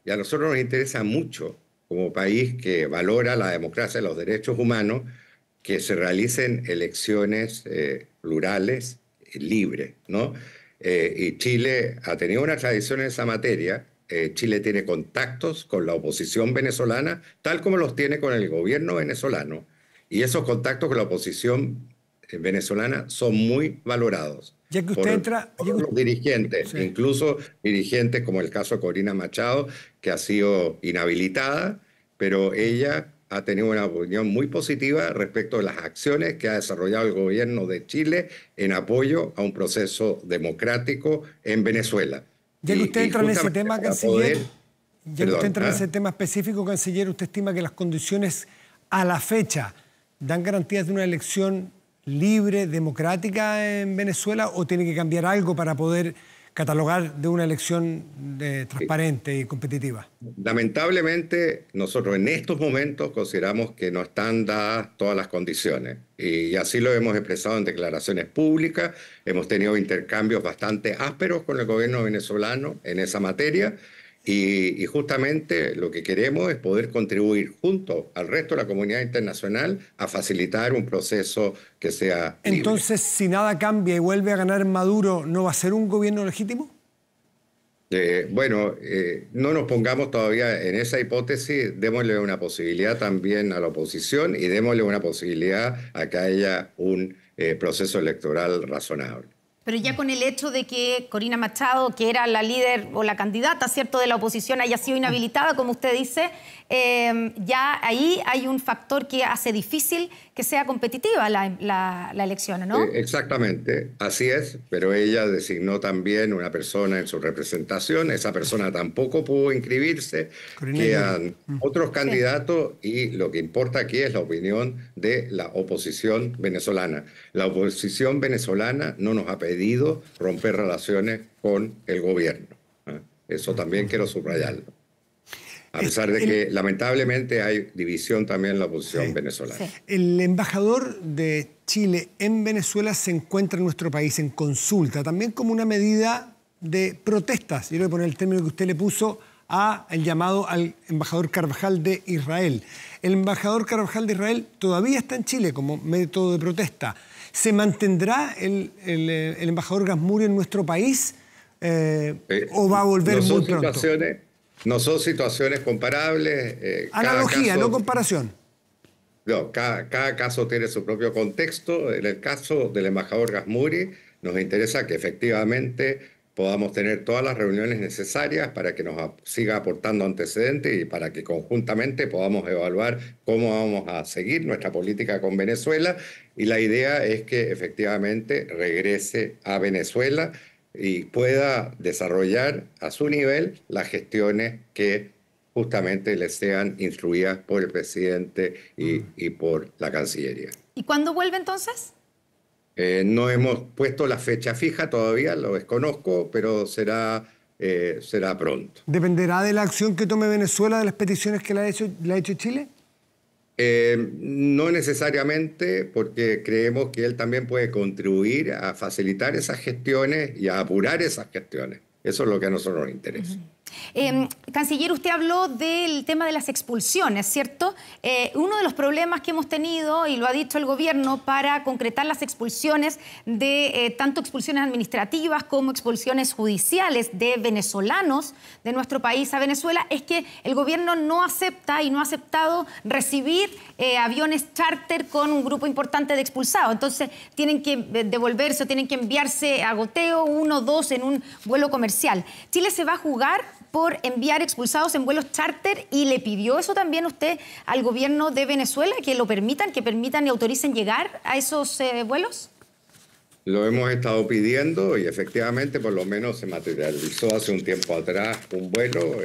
y a nosotros nos interesa mucho, como país que valora la democracia y los derechos humanos, que se realicen elecciones plurales, libres, ¿no? Y Chile ha tenido una tradición en esa materia. Chile tiene contactos con la oposición venezolana, tal como los tiene con el gobierno venezolano. Y esos contactos con la oposición venezolana son muy valorados. Ya que usted por los dirigentes, sí, incluso dirigentes como el caso de Corina Machado, que ha sido inhabilitada, pero ella ha tenido una opinión muy positiva respecto de las acciones que ha desarrollado el gobierno de Chile en apoyo a un proceso democrático en Venezuela. Ya que usted entra en ese tema, canciller, ya que usted entra en ese tema específico, canciller, ¿usted estima que las condiciones a la fecha dan garantías de una elección libre, democrática en Venezuela, o tiene que cambiar algo para poder catalogar de una elección transparente y competitiva? Lamentablemente, nosotros en estos momentos consideramos que no están dadas todas las condiciones. Y así lo hemos expresado en declaraciones públicas. Hemos tenido intercambios bastante ásperos con el gobierno venezolano en esa materia. Y justamente lo que queremos es poder contribuir junto al resto de la comunidad internacional a facilitar un proceso que sea libre. Entonces, si nada cambia y vuelve a ganar Maduro, ¿no va a ser un gobierno legítimo? No nos pongamos todavía en esa hipótesis. Démosle una posibilidad también a la oposición y démosle una posibilidad a que haya un proceso electoral razonable. Pero ya con el hecho de que Corina Machado, que era la líder o la candidata, ¿cierto?, de la oposición, haya sido inhabilitada, como usted dice, ya ahí hay un factor que hace difícil que sea competitiva la elección, ¿no? Exactamente, así es, pero ella designó también una persona en su representación, esa persona tampoco pudo inscribirse, quedan otros candidatos y lo que importa aquí es la opinión de la oposición venezolana. La oposición venezolana no nos ha pedido romper relaciones con el gobierno. Eso también quiero subrayarlo. A pesar de que lamentablemente hay división también en la oposición venezolana. Sí. El embajador de Chile en Venezuela se encuentra en nuestro país en consulta, también como una medida de protestas. Yo le voy a poner el término que usted le puso al llamado al embajador Carvajal de Israel. El embajador Carvajal de Israel todavía está en Chile como método de protesta. ¿Se mantendrá el embajador Gasmuri en nuestro país o va a volver muy pronto? No son situaciones comparables. Analogía, no comparación. No, cada caso tiene su propio contexto. En el caso del embajador Gasmuri, nos interesa que efectivamente podamos tener todas las reuniones necesarias para que nos siga aportando antecedentes y para que conjuntamente podamos evaluar cómo vamos a seguir nuestra política con Venezuela. Y la idea es que efectivamente regrese a Venezuela y pueda desarrollar a su nivel las gestiones que justamente le sean instruidas por el presidente y por la Cancillería. ¿Y cuándo vuelve entonces? No hemos puesto la fecha fija todavía, lo desconozco, pero será pronto. ¿Dependerá de la acción que tome Venezuela de las peticiones que le ha hecho Chile? No necesariamente, porque creemos que él también puede contribuir a facilitar esas gestiones y a apurar esas gestiones. Eso es lo que a nosotros nos interesa. Canciller, usted habló del tema de las expulsiones, ¿cierto? Uno de los problemas que hemos tenido, y lo ha dicho el gobierno, para concretar las expulsiones de tanto expulsiones administrativas como expulsiones judiciales de venezolanos de nuestro país a Venezuela, es que el gobierno no acepta y no ha aceptado recibir aviones charter con un grupo importante de expulsados. Entonces tienen que devolverse o tienen que enviarse a goteo, 1 o 2 en un vuelo comercial. Chile se va a jugar por enviar expulsados en vuelos charter y le pidió eso también usted al gobierno de Venezuela, que lo permitan, y autoricen llegar a esos vuelos. Lo hemos estado pidiendo y efectivamente por lo menos se materializó hace un tiempo atrás un vuelo,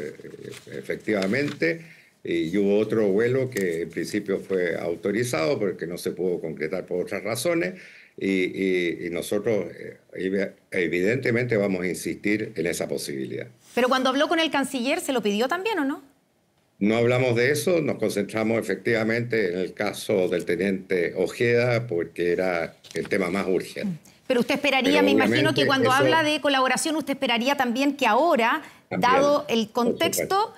efectivamente, y hubo otro vuelo que en principio fue autorizado porque no se pudo concretar por otras razones. Y nosotros evidentemente vamos a insistir en esa posibilidad. Pero cuando habló con el canciller, ¿se lo pidió también o no? No hablamos de eso, nos concentramos efectivamente en el caso del teniente Ojeda porque era el tema más urgente. Pero usted esperaría, me imagino que cuando habla de colaboración, usted esperaría también que ahora, dado el contexto,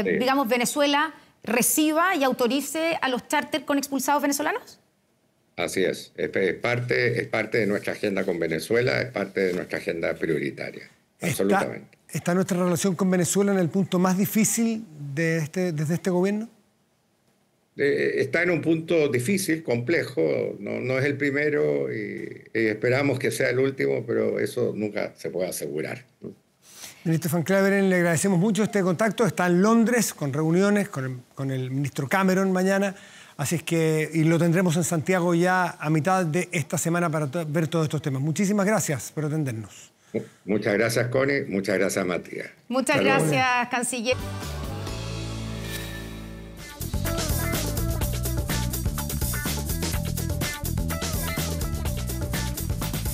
digamos, Venezuela reciba y autorice a los charters con expulsados venezolanos. Así es parte de nuestra agenda con Venezuela, es parte de nuestra agenda prioritaria, absolutamente. ¿Está nuestra relación con Venezuela en el punto más difícil desde este gobierno? Está en un punto difícil, complejo, no es el primero y esperamos que sea el último, pero eso nunca se puede asegurar, ¿no? Ministro Van Cleveren, le agradecemos mucho este contacto. Está en Londres con reuniones con el ministro Cameron mañana. Así es que, y lo tendremos en Santiago ya a mitad de esta semana para ver todos estos temas. Muchísimas gracias por atendernos. Muchas gracias, Connie. Muchas gracias, Matías. Muchas gracias, canciller.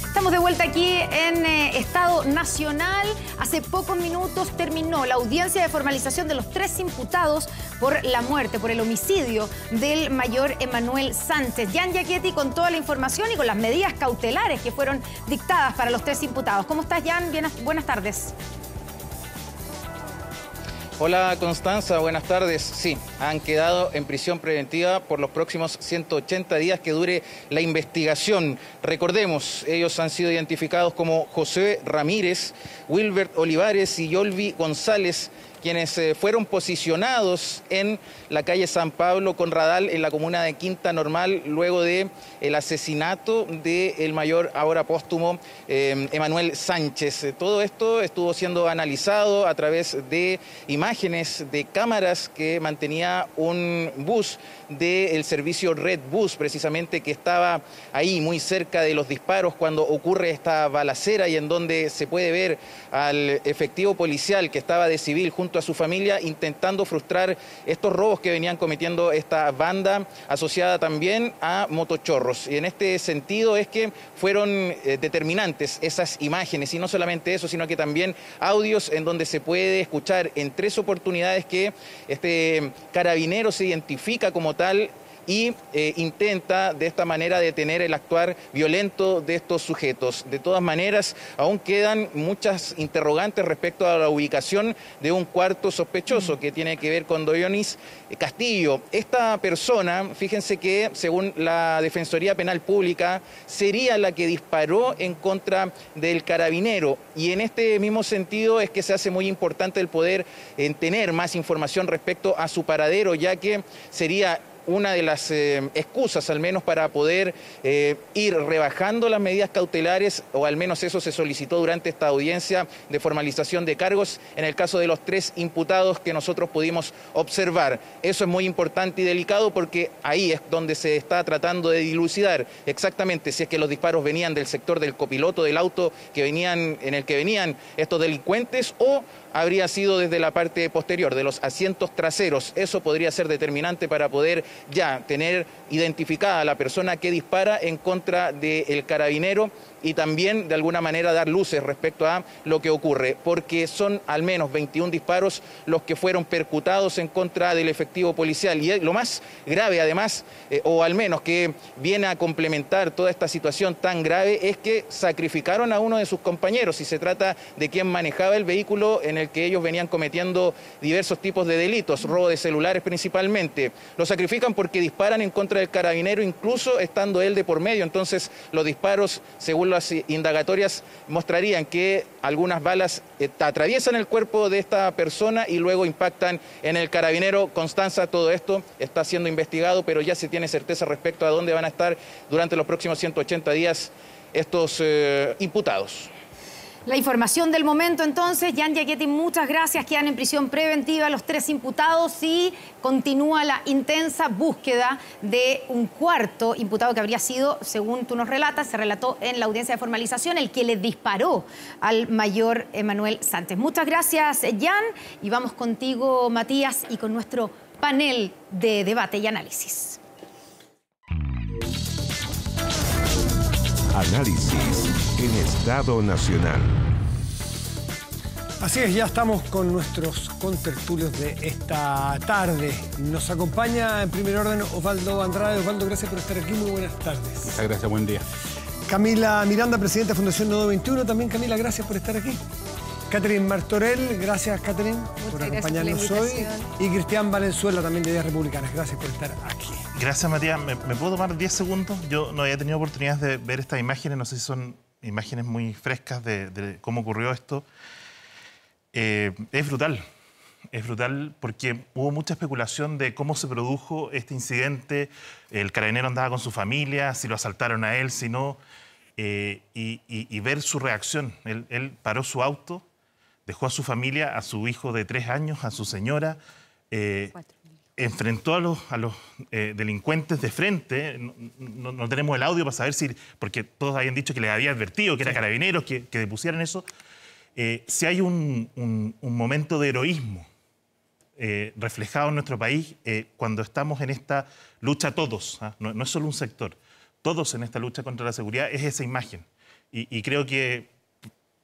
Estamos de vuelta aquí en Estado Nacional. Hace pocos minutos terminó la audiencia de formalización de los 3 imputados por la muerte, por el homicidio del mayor Emanuel Sánchez. Jan Giachetti con toda la información y con las medidas cautelares que fueron dictadas para los 3 imputados. ¿Cómo estás, Jan? Buenas tardes. Hola Constanza, buenas tardes. Sí, han quedado en prisión preventiva por los próximos 180 días que dure la investigación. Recordemos, ellos han sido identificados como José Ramírez, Wilbert Olivares y Yolvi González, quienes fueron posicionados en la calle San Pablo con Radal en la comuna de Quinta Normal luego del asesinato del mayor ahora póstumo Emanuel Sánchez. Todo esto estuvo siendo analizado a través de imágenes de cámaras que mantenía un bus del servicio Red Bus, precisamente, que estaba ahí muy cerca de los disparos cuando ocurre esta balacera y en donde se puede ver al efectivo policial que estaba de civil junto a su familia intentando frustrar estos robos que venían cometiendo esta banda asociada también a motochorros. Y en este sentido es que fueron determinantes esas imágenes, y no solamente eso, sino que también audios en donde se puede escuchar en 3 oportunidades que este carabinero se identifica como tal y intenta de esta manera detener el actuar violento de estos sujetos. De todas maneras, aún quedan muchas interrogantes respecto a la ubicación de un cuarto sospechoso que tiene que ver con Dionis Castillo. Esta persona, fíjense que según la Defensoría Penal Pública, sería la que disparó en contra del carabinero, y en este mismo sentido es que se hace muy importante el poder tener más información respecto a su paradero, ya que sería una de las excusas, al menos, para poder ir rebajando las medidas cautelares, o al menos eso se solicitó durante esta audiencia de formalización de cargos en el caso de los 3 imputados que nosotros pudimos observar. Eso es muy importante y delicado porque ahí es donde se está tratando de dilucidar exactamente si es que los disparos venían del sector del copiloto del auto en el que venían estos delincuentes, o habría sido desde la parte posterior, de los asientos traseros. Eso podría ser determinante para poder ya tener identificada a la persona que dispara en contra del carabinero, y también de alguna manera dar luces respecto a lo que ocurre, porque son al menos 21 disparos los que fueron percutados en contra del efectivo policial. Y lo más grave, además, o al menos que viene a complementar toda esta situación tan grave, es que sacrificaron a uno de sus compañeros, y se trata de quien manejaba el vehículo en el que ellos venían cometiendo diversos tipos de delitos, robo de celulares principalmente. Lo sacrifican porque disparan en contra del carabinero, incluso estando él de por medio. Entonces, los disparos, según las indagatorias, mostrarían que algunas balas atraviesan el cuerpo de esta persona y luego impactan en el carabinero. Constanza, todo esto está siendo investigado, pero ya se tiene certeza respecto a dónde van a estar durante los próximos 180 días estos imputados. La información del momento, entonces. Jan Giachetti, muchas gracias. Quedan en prisión preventiva los 3 imputados y continúa la intensa búsqueda de un cuarto imputado que habría sido, según tú nos relatas, se relató en la audiencia de formalización, el que le disparó al mayor Emanuel Sánchez. Muchas gracias, Jan. Y vamos contigo, Matías, y con nuestro panel de debate y análisis. Análisis en Estado Nacional. Así es, ya estamos con nuestros contertulios de esta tarde. Nos acompaña en primer orden Osvaldo Andrade. Osvaldo, gracias por estar aquí. Muy buenas tardes. Muchas gracias, buen día. Camila Miranda, presidenta de Fundación Nodo 21. También, Camila, gracias por estar aquí. Catherine Martorell, gracias, Catherine, por acompañarnos hoy. Y Cristian Valenzuela, también de Ideas Republicanas. Gracias por estar aquí. Gracias, Matías. ¿Me puedo tomar 10 segundos? Yo no había tenido oportunidad de ver estas imágenes. No sé si son imágenes muy frescas de cómo ocurrió esto. Es brutal porque hubo mucha especulación de cómo se produjo este incidente. El carabinero andaba con su familia, si lo asaltaron a él, si no, y ver su reacción. Él paró su auto, dejó a su familia, a su hijo de 3 años, a su señora, enfrentó a los delincuentes de frente. No tenemos el audio para saber si, porque todos habían dicho que les había advertido que era carabineros, que depusieran eso. Si hay un momento de heroísmo reflejado en nuestro país cuando estamos en esta lucha todos, no es solo un sector, todos en esta lucha contra la seguridad, es esa imagen. Y creo que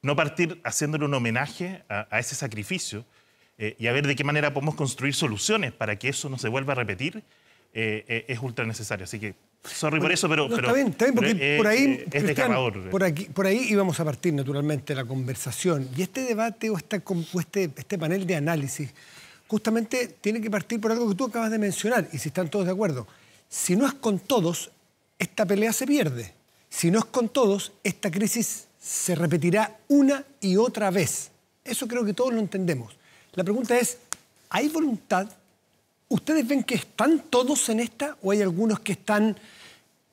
no partir haciéndole un homenaje a ese sacrificio y a ver de qué manera podemos construir soluciones para que eso no se vuelva a repetir, es ultra necesario. Así que, sorry por eso, pero está bien, porque por ahí, es desgarrador. Por ahí íbamos a partir, naturalmente, la conversación. Y este debate o este panel de análisis justamente tiene que partir por algo que tú acabas de mencionar, y si están todos de acuerdo. Si no es con todos, esta pelea se pierde. Si no es con todos, esta crisis se repetirá una y otra vez. Eso creo que todos lo entendemos. La pregunta es, ¿hay voluntad? ¿Ustedes ven que están todos en esta o hay algunos que están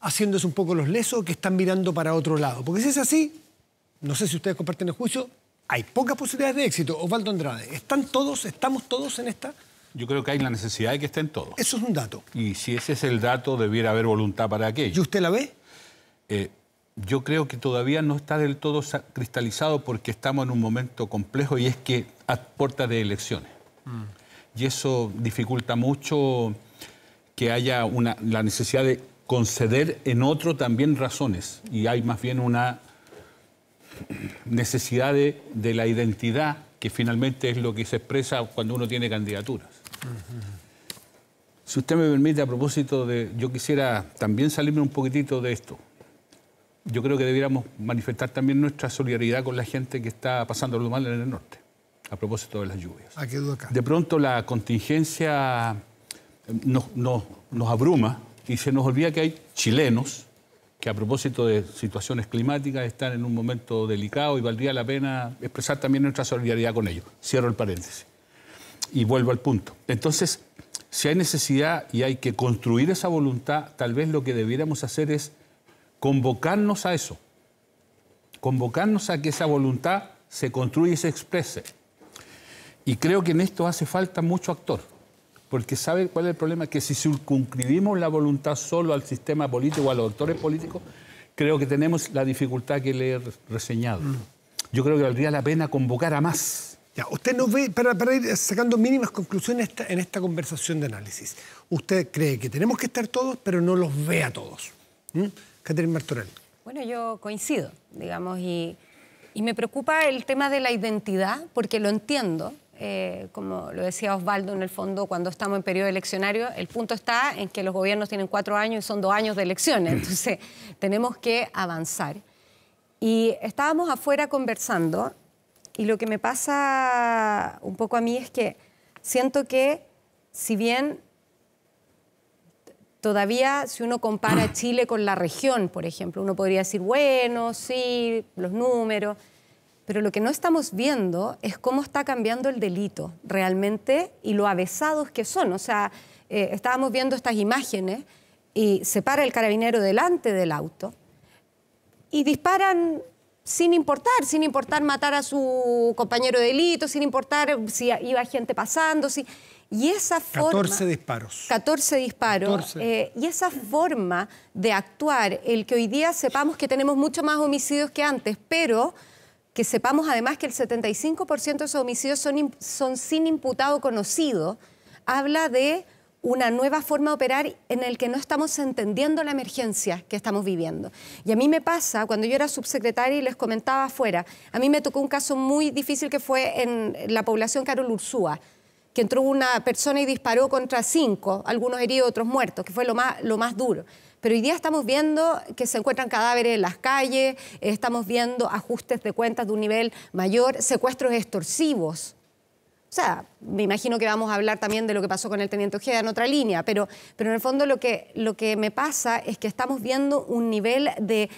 haciéndose un poco los lesos o que están mirando para otro lado? Porque si es así, no sé si ustedes comparten el juicio, hay pocas posibilidades de éxito. Osvaldo Andrade, ¿estamos todos en esta? Yo creo que hay la necesidad de que estén todos. Eso es un dato. Y si ese es el dato, debiera haber voluntad para aquello. ¿Y usted la ve? Yo creo que todavía no está del todo cristalizado porque estamos en un momento complejo y es que a puertas de elecciones. Y eso dificulta mucho que haya la necesidad de conceder en otro también razones. Y hay más bien una necesidad de la identidad, que finalmente es lo que se expresa cuando uno tiene candidaturas. Si usted me permite, a propósito de... Yo quisiera también salirme un poquitito de esto. Yo creo que debiéramos manifestar también nuestra solidaridad con la gente que está pasándolo mal en el norte, a propósito de las lluvias. ¿A qué duda acá? De pronto la contingencia nos abruma y se nos olvida que hay chilenos que a propósito de situaciones climáticas están en un momento delicado y valdría la pena expresar también nuestra solidaridad con ellos. Cierro el paréntesis y vuelvo al punto. Entonces, si hay necesidad y hay que construir esa voluntad, tal vez lo que debiéramos hacer es convocarnos a eso, convocarnos a que esa voluntad se construya y se exprese. Y creo que en esto hace falta mucho actor, porque ¿sabe cuál es el problema? Que si circunscribimos la voluntad solo al sistema político, a los actores políticos, creo que tenemos la dificultad que le he reseñado. Yo creo que valdría la pena convocar a más. Ya, usted nos ve, para ir sacando mínimas conclusiones en esta conversación de análisis, ¿usted cree que tenemos que estar todos, pero no los ve a todos? Catherine Martorell. Bueno, yo coincido, digamos, y me preocupa el tema de la identidad, porque lo entiendo. Como lo decía Osvaldo, en el fondo, cuando estamos en periodo eleccionario, el punto está en que los gobiernos tienen 4 años y son 2 años de elecciones. Entonces, tenemos que avanzar. Y estábamos afuera conversando, y lo que me pasa un poco a mí es que siento que, si bien todavía, si uno compara Chile con la región, por ejemplo, uno podría decir, bueno, sí, los números, pero lo que no estamos viendo es cómo está cambiando el delito realmente y lo avesados que son. O sea, estábamos viendo estas imágenes y se para el carabinero delante del auto y disparan sin importar matar a su compañero de delito, sin importar si iba gente pasando, y esa forma... 14 disparos. 14 disparos. 14. Y esa forma de actuar, el que hoy día sepamos que tenemos mucho más homicidios que antes, pero que sepamos además que el 75% de esos homicidios son sin imputado conocido, habla de una nueva forma de operar en el que no estamos entendiendo la emergencia que estamos viviendo. Y a mí me pasa, cuando yo era subsecretaria y les comentaba afuera, a mí me tocó un caso muy difícil que fue en la población Carol Ursúa, que entró una persona y disparó contra 5, algunos heridos, otros muertos, que fue lo más duro. Pero hoy día estamos viendo que se encuentran cadáveres en las calles, estamos viendo ajustes de cuentas de un nivel mayor, secuestros extorsivos. O sea, me imagino que vamos a hablar también de lo que pasó con el teniente Ojeda en otra línea, pero en el fondo lo que me pasa es que estamos viendo un nivel de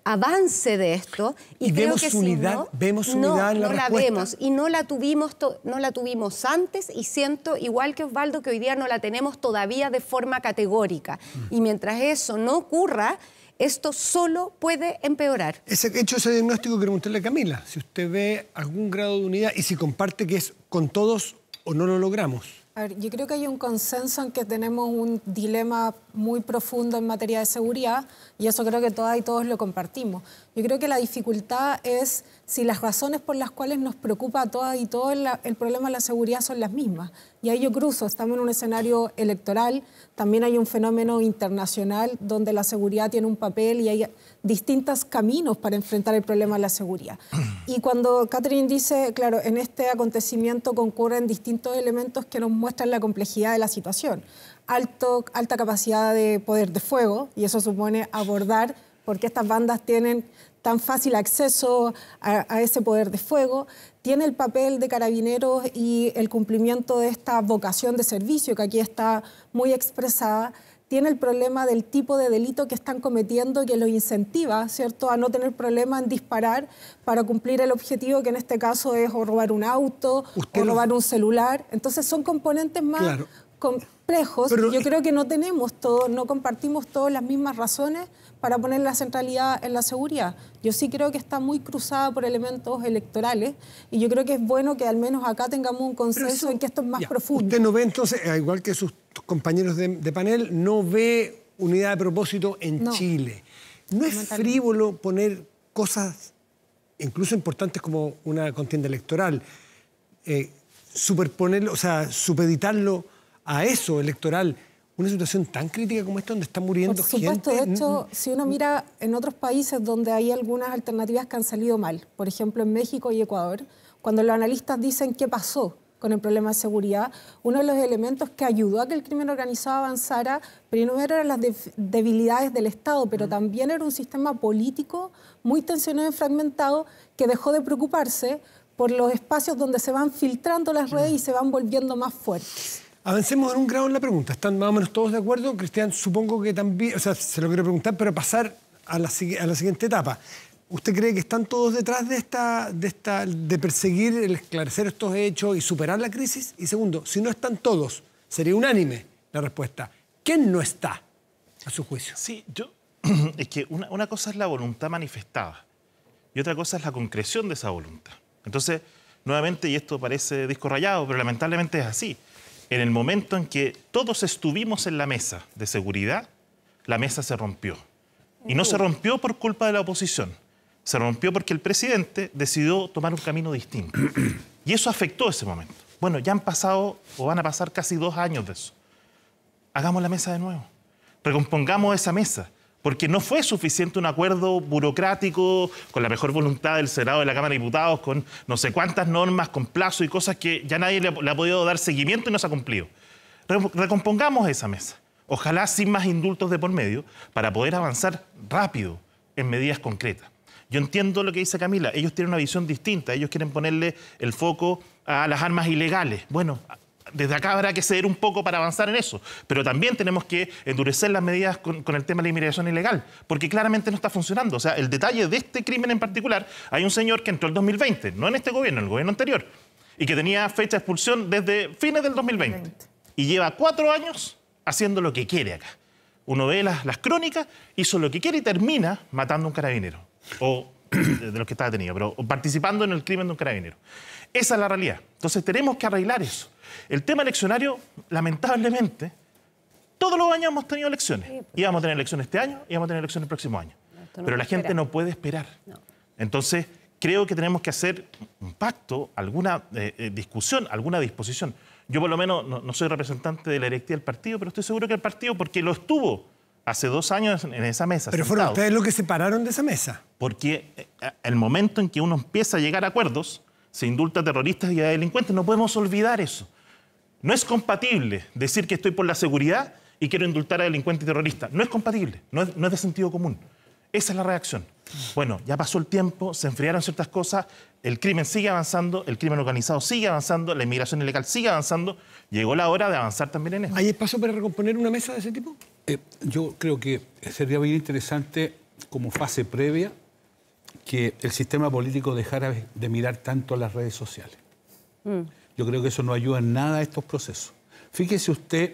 avance de esto y creo vemos que unidad, si no, vemos unidad en la respuesta. No la vemos y no la tuvimos antes y siento, igual que Osvaldo, que hoy día no la tenemos todavía de forma categórica. Y mientras eso no ocurra, esto solo puede empeorar. Hecho ese diagnóstico, preguntarle a Camila si usted ve algún grado de unidad y si comparte que es con todos o no lo logramos. A ver, yo creo que hay un consenso en que tenemos un dilema muy profundo en materia de seguridad y eso creo que todas y todos lo compartimos. Yo creo que la dificultad es si las razones por las cuales nos preocupa a todas y todos el problema de la seguridad son las mismas. Y ahí yo cruzo, estamos en un escenario electoral, también hay un fenómeno internacional donde la seguridad tiene un papel y hay distintos caminos para enfrentar el problema de la seguridad. Y cuando Catherine dice, claro, en este acontecimiento concurren distintos elementos que nos muestran la complejidad de la situación. Alta capacidad de poder de fuego, y eso supone abordar por qué estas bandas tienen tan fácil acceso a ese poder de fuego, tiene el papel de carabineros y el cumplimiento de esta vocación de servicio que aquí está muy expresada, tiene el problema del tipo de delito que están cometiendo que los incentiva, ¿cierto?, a no tener problema en disparar para cumplir el objetivo que en este caso es o robar un auto o robar un celular. Entonces son componentes más complejos. Pero yo creo que no compartimos todos las mismas razones para poner la centralidad en la seguridad. Yo sí creo que está muy cruzada por elementos electorales y yo creo que es bueno que al menos acá tengamos un consenso en que esto es más profundo. Usted no ve entonces, igual que sus compañeros de panel, no ve unidad de propósito en Chile. ¿No es frívolo poner cosas incluso importantes como una contienda electoral, superponerlo, o sea, supeditarlo a eso electoral? Una situación tan crítica como esta donde está muriendo gente. Por supuesto, de hecho, si uno mira en otros países donde hay algunas alternativas que han salido mal, por ejemplo en México y Ecuador, cuando los analistas dicen qué pasó, con el problema de seguridad. Uno de los elementos que ayudó a que el crimen organizado avanzara, primero eran las debilidades del Estado, pero también era un sistema político muy tensionado y fragmentado que dejó de preocuparse por los espacios donde se van filtrando las redes y se van volviendo más fuertes. Avancemos en un grado en la pregunta. ¿Están más o menos todos de acuerdo? Cristian, supongo que también, o sea, se lo quiero preguntar, pero pasar a la siguiente etapa. ¿Usted cree que están todos detrás de perseguir, el esclarecer estos hechos y superar la crisis? Y segundo, si no están todos, sería unánime la respuesta. ¿Quién no está, a su juicio? Sí, es que una cosa es la voluntad manifestada y otra cosa es la concreción de esa voluntad. Entonces, nuevamente, y esto parece disco rayado, pero lamentablemente es así. En el momento en que todos estuvimos en la mesa de seguridad, la mesa se rompió. Y no se rompió por culpa de la oposición. Se rompió porque el presidente decidió tomar un camino distinto. Y eso afectó ese momento. Bueno, ya han pasado o van a pasar casi 2 años de eso. Hagamos la mesa de nuevo. Recompongamos esa mesa. Porque no fue suficiente un acuerdo burocrático con la mejor voluntad del Senado, de la Cámara de Diputados, con no sé cuántas normas, con plazo y cosas que ya nadie le ha podido dar seguimiento y no se ha cumplido. Recompongamos esa mesa. Ojalá sin más indultos de por medio, para poder avanzar rápido en medidas concretas. Yo entiendo lo que dice Camila, ellos tienen una visión distinta, ellos quieren ponerle el foco a las armas ilegales. Bueno, desde acá habrá que ceder un poco para avanzar en eso, pero también tenemos que endurecer las medidas con el tema de la inmigración ilegal, porque claramente no está funcionando. O sea, el detalle de este crimen en particular, hay un señor que entró el 2020, no en este gobierno, en el gobierno anterior, y que tenía fecha de expulsión desde fines del 2020. Y lleva 4 años haciendo lo que quiere acá. Uno ve las crónicas, hizo lo que quiere y termina matando a un carabinero. O de los que está detenido, pero participando en el crimen de un carabinero. Esa es la realidad. Entonces tenemos que arreglar eso. El tema eleccionario, lamentablemente, todos los años hemos tenido elecciones. Íbamos a tener elecciones este año, íbamos a tener elecciones el próximo año. Pero la gente no puede esperar. Entonces, creo que tenemos que hacer un pacto, alguna discusión, alguna disposición. Yo por lo menos no soy representante de la directiva del partido, pero estoy seguro que el partido, porque lo estuvo hace 2 años en esa mesa. Pero fueron ustedes los que se pararon de esa mesa. Porque el momento en que uno empieza a llegar a acuerdos, se indulta a terroristas y a delincuentes. No podemos olvidar eso. No es compatible decir que estoy por la seguridad y quiero indultar a delincuentes y terroristas. No es compatible, no es de sentido común. Esa es la reacción. Bueno, ya pasó el tiempo, se enfriaron ciertas cosas, el crimen sigue avanzando, el crimen organizado sigue avanzando, la inmigración ilegal sigue avanzando. Llegó la hora de avanzar también en eso. ¿Hay espacio para recomponer una mesa de ese tipo? Yo creo que sería bien interesante, como fase previa, que el sistema político dejara de mirar tanto las redes sociales. Yo creo que eso no ayuda en nada a estos procesos. Fíjese usted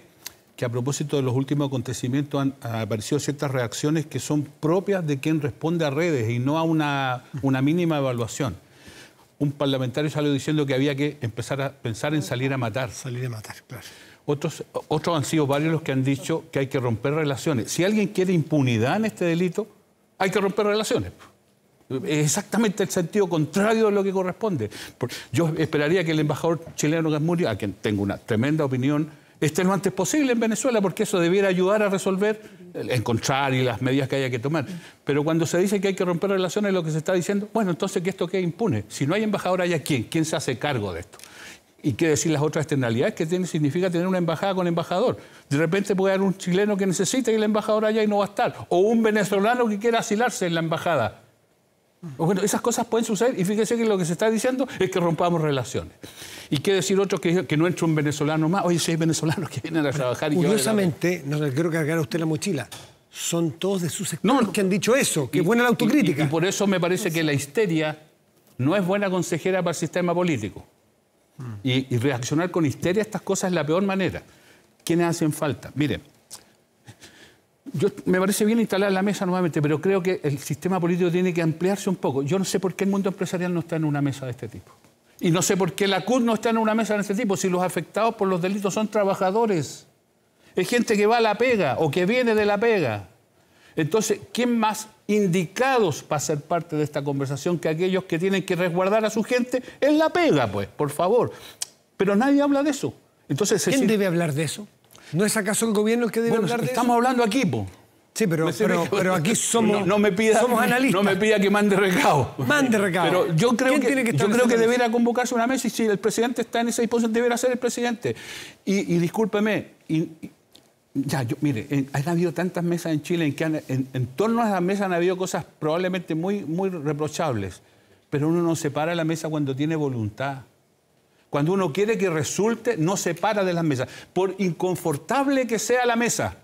que a propósito de los últimos acontecimientos han aparecido ciertas reacciones que son propias de quien responde a redes y no a una mínima evaluación. Un parlamentario salió diciendo que había que empezar a pensar en salir a matar. Salir a matar, claro. Otros han sido varios los que han dicho que hay que romper relaciones. Si alguien quiere impunidad en este delito, hay que romper relaciones. Es exactamente el sentido contrario de lo que corresponde. Yo esperaría que el embajador chileno Gasmurio, a quien tengo una tremenda opinión, esté lo antes posible en Venezuela, porque eso debiera ayudar a resolver, encontrar y las medidas que haya que tomar. Pero cuando se dice que hay que romper relaciones, lo que se está diciendo, bueno, entonces que esto quede impune. Si no hay embajador allá, ¿quién? ¿Quién se hace cargo de esto? Y qué decir las otras externalidades que significa tener una embajada con embajador. De repente puede haber un chileno que necesite que el embajador allá y no va a estar. O un venezolano que quiera asilarse en la embajada. Bueno, esas cosas pueden suceder y fíjese que lo que se está diciendo es que rompamos relaciones. Y qué decir otros que no entre un venezolano más. Oye, si hay venezolanos que vienen a trabajar y curiosamente, no le quiero cargar a usted la mochila, son todos de su sector que han dicho eso, que es buena la autocrítica. Y por eso me parece que la histeria no es buena consejera para el sistema político. Y reaccionar con histeria a estas cosas es la peor manera. ¿Quiénes hacen falta? Miren, me parece bien instalar la mesa nuevamente, pero creo que el sistema político tiene que ampliarse un poco. Yo no sé por qué el mundo empresarial no está en una mesa de este tipo. Y no sé por qué la CUT no está en una mesa de este tipo, si los afectados por los delitos son trabajadores. Es gente que va a la pega o que viene de la pega. Entonces, ¿quién más indicados para ser parte de esta conversación que aquellos que tienen que resguardar a su gente en la pega, pues, por favor? Pero nadie habla de eso. Entonces, ¿quién debe hablar de eso? ¿No es acaso el gobierno el que debe hablar de eso? Estamos hablando aquí, po. Sí, pero aquí somos, no me pida, somos analistas. No me pida que mande recado. Mande recado. Pero yo creo que debería convocarse una mesa y si el presidente está en esa disposición, deberá ser el presidente. Y discúlpeme, mire, han habido tantas mesas en Chile en que en torno a las mesas han habido cosas probablemente muy, muy reprochables. Pero uno no se para a la mesa cuando tiene voluntad. Cuando uno quiere que resulte, no se para de las mesas. Por inconfortable que sea la mesa.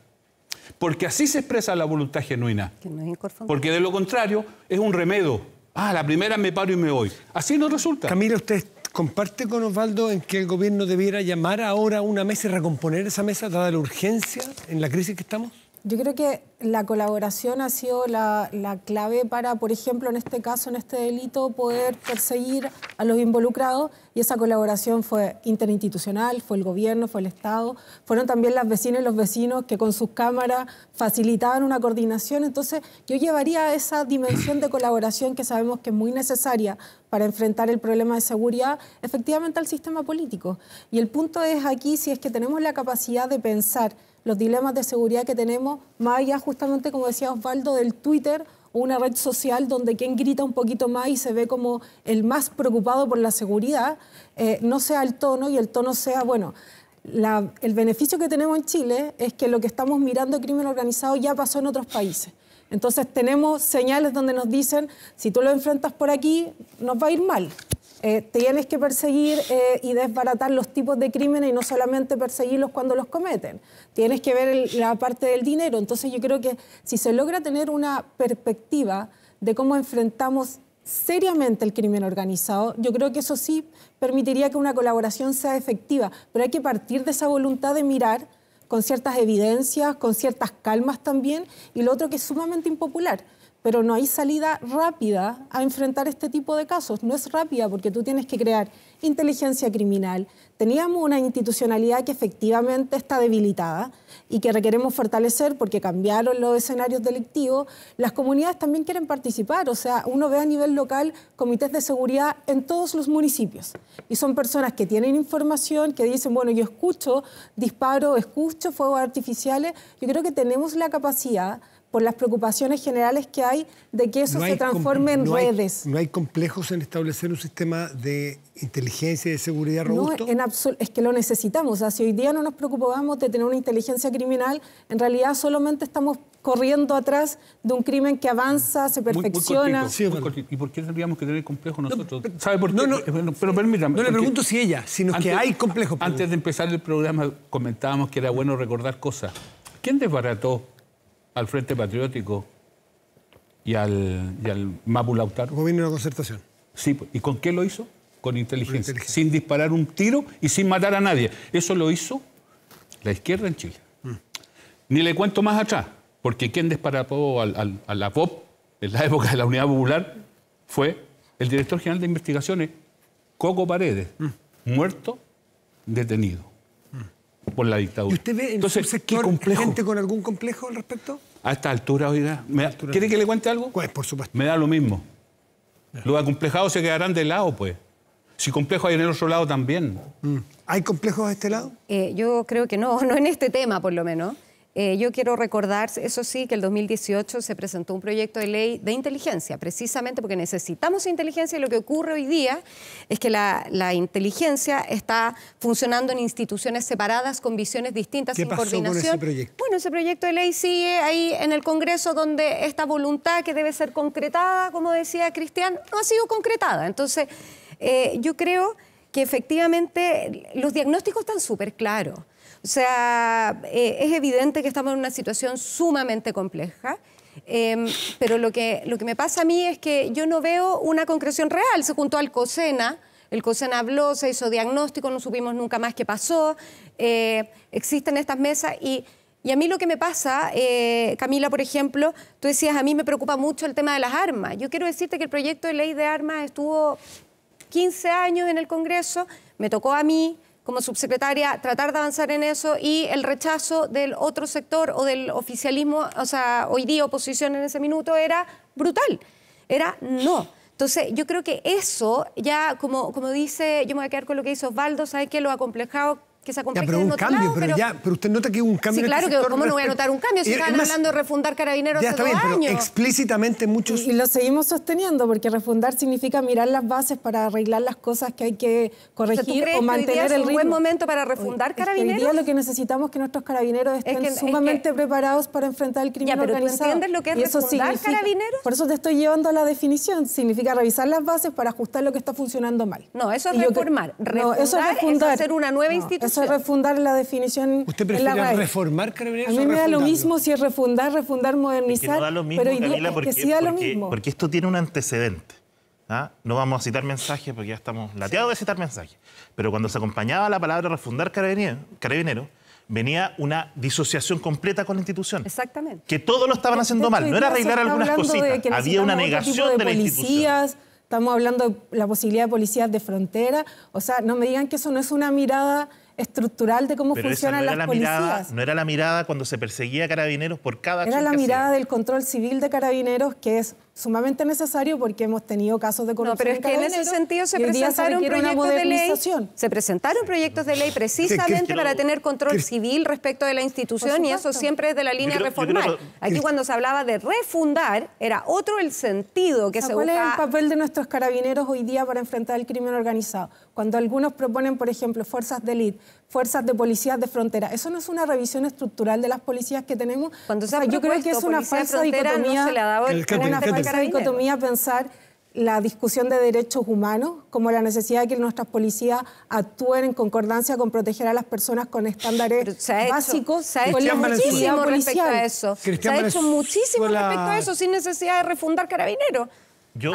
Porque así se expresa la voluntad genuina. Que no es inconfortable. Porque de lo contrario es un remedio. La primera me paro y me voy. Así no resulta. Camila, ¿usted comparte con Osvaldo en que el gobierno debiera llamar ahora a una mesa y recomponer esa mesa, dada la urgencia en la crisis que estamos? Yo creo que la colaboración ha sido la clave para, por ejemplo, en este caso, en este delito, poder perseguir a los involucrados, y esa colaboración fue interinstitucional, fue el gobierno, fue el Estado, fueron también las vecinas y los vecinos que con sus cámaras facilitaban una coordinación. Entonces, yo llevaría esa dimensión de colaboración que sabemos que es muy necesaria para enfrentar el problema de seguridad, efectivamente al sistema político. Y el punto es aquí si es que tenemos la capacidad de pensar los dilemas de seguridad que tenemos, más allá justamente, como decía Osvaldo, del Twitter o una red social donde quien grita un poquito más y se ve como el más preocupado por la seguridad, no sea el tono y el tono sea, bueno, el beneficio que tenemos en Chile es que lo que estamos mirando de crimen organizado ya pasó en otros países. Entonces tenemos señales donde nos dicen, si tú lo enfrentas por aquí, nos va a ir mal. Tienes que perseguir y desbaratar los tipos de crímenes y no solamente perseguirlos cuando los cometen. Tienes que ver la parte del dinero. Entonces yo creo que si se logra tener una perspectiva de cómo enfrentamos seriamente el crimen organizado, yo creo que eso sí permitiría que una colaboración sea efectiva. Pero hay que partir de esa voluntad de mirar con ciertas evidencias, con ciertas calmas también, y lo otro que es sumamente impopular. Pero no hay salida rápida a enfrentar este tipo de casos. No es rápida porque tú tienes que crear inteligencia criminal. Teníamos una institucionalidad que efectivamente está debilitada y que requeremos fortalecer porque cambiaron los escenarios delictivos. Las comunidades también quieren participar. O sea, uno ve a nivel local comités de seguridad en todos los municipios. Y son personas que tienen información, que dicen, bueno, yo escucho disparos, escucho fuegos artificiales. Yo creo que tenemos la capacidad, por las preocupaciones generales que hay, de que eso se transforme en redes. ¿No hay complejos en establecer un sistema de inteligencia y de seguridad robusto? No, es que lo necesitamos. O sea, si hoy día no nos preocupamos de tener una inteligencia criminal, en realidad solamente estamos corriendo atrás de un crimen que avanza, se perfecciona. Muy cortito. ¿Y por qué tendríamos que tener complejos nosotros? ¿Sabe por qué? Pero permítame. No le pregunto si ella, sino que hay complejos. Antes de empezar el programa comentábamos que era bueno recordar cosas. ¿Quién desbarató al Frente Patriótico y al Mapu Lautaro? Gobierno de la Concertación. Sí, ¿y con qué lo hizo? Con inteligencia. Sin disparar un tiro y sin matar a nadie. Eso lo hizo la izquierda en Chile. Ni le cuento más atrás, porque quien disparó a la POP en la época de la Unidad Popular fue el director general de investigaciones, Coco Paredes, muerto, detenido por la dictadura. ¿Y usted ve en su sector gente con algún complejo al respecto? A esta altura, oiga, ¿quiere que le cuente algo? Pues, por supuesto. Me da lo mismo. Los acomplejados se quedarán de lado, pues. Si complejo hay en el otro lado también. ¿Hay complejos a este lado? Yo creo que no en este tema, por lo menos. Yo quiero recordar, eso sí, que el 2018 se presentó un proyecto de ley de inteligencia, precisamente porque necesitamos inteligencia, y lo que ocurre hoy día es que la inteligencia está funcionando en instituciones separadas con visiones distintas, sin coordinación. ¿Qué pasó con ese proyecto? Bueno, ese proyecto de ley sigue ahí en el Congreso, donde esta voluntad que debe ser concretada, como decía Cristian, no ha sido concretada. Entonces, yo creo que efectivamente los diagnósticos están súper claros. O sea, es evidente que estamos en una situación sumamente compleja, pero lo que me pasa a mí es que yo no veo una concreción real. Se juntó al COSENA, el COSENA habló, se hizo diagnóstico, no supimos nunca más qué pasó, existen estas mesas y a mí lo que me pasa, Camila, por ejemplo, tú decías, a mí me preocupa mucho el tema de las armas. Yo quiero decirte que el proyecto de ley de armas estuvo 15 años en el Congreso, me tocó a mí, como subsecretaria, tratar de avanzar en eso, y el rechazo del otro sector o del oficialismo, o sea, hoy día oposición en ese minuto, era brutal. Era no. Entonces, yo creo que eso ya, como dice, yo me voy a quedar con lo que dice Osvaldo, ¿sabes qué? Los acomplejados que se acomplejen pero en un otro cambio, lado, pero usted nota que hubo un cambio. Sí, claro, que ¿cómo no voy a notar un cambio si estaban hablando de refundar Carabineros hace 2 años? Pero explícitamente muchos... Y lo seguimos sosteniendo, porque refundar significa mirar las bases para arreglar las cosas que hay que corregir o mantener el ritmo. ¿Es un buen momento para refundar Carabineros? Hoy día lo que necesitamos es que nuestros carabineros estén sumamente preparados para enfrentar el crimen organizado. ¿Tú entiendes lo que es refundar Carabineros? Por eso te estoy llevando a la definición. Significa revisar las bases para ajustar lo que está funcionando mal. No, eso es refundar. Eso es hacer una nueva institución. Eso es refundar la definición. ¿Usted prefiere reformar Carabineros? A mí me da lo mismo si es refundar, modernizar. Es que no da lo mismo, pero Camila, porque sí da lo mismo. Porque esto tiene un antecedente. No vamos a citar mensajes porque ya estamos lateados de citar mensajes. Pero cuando se acompañaba la palabra refundar Carabineros, venía una disociación completa con la institución. Exactamente. Que todos lo estaban haciendo mal. No era arreglar algunas cositas. Había una negación de la institución. Estamos hablando de la posibilidad de policías de frontera. O sea, no me digan que eso no es una mirada estructural de cómo funcionan las policías. No era la mirada cuando se perseguía a Carabineros por cada acción. Era la mirada del control civil de Carabineros, que es sumamente necesario porque hemos tenido casos de corrupción. No, pero es que en ese sentido se presentaron proyectos de ley. Se presentaron proyectos de ley precisamente para tener control civil respecto de la institución, y eso siempre es de la línea reformar. Aquí cuando se hablaba de refundar, era otro el sentido que se buscaba. ¿Cuál es el papel de nuestros carabineros hoy día para enfrentar el crimen organizado? Cuando algunos proponen, por ejemplo, fuerzas de élite, fuerzas de policías de frontera, ¿eso no es una revisión estructural de las policías que tenemos? Cuando se yo creo que es una falsa dicotomía, pensar la discusión de derechos humanos como la necesidad de que nuestras policías actúen en concordancia con proteger a las personas con estándares básicos. Se ha hecho muchísimo respecto a eso. Se ha hecho muchísimo respecto a eso sin necesidad de refundar Carabineros.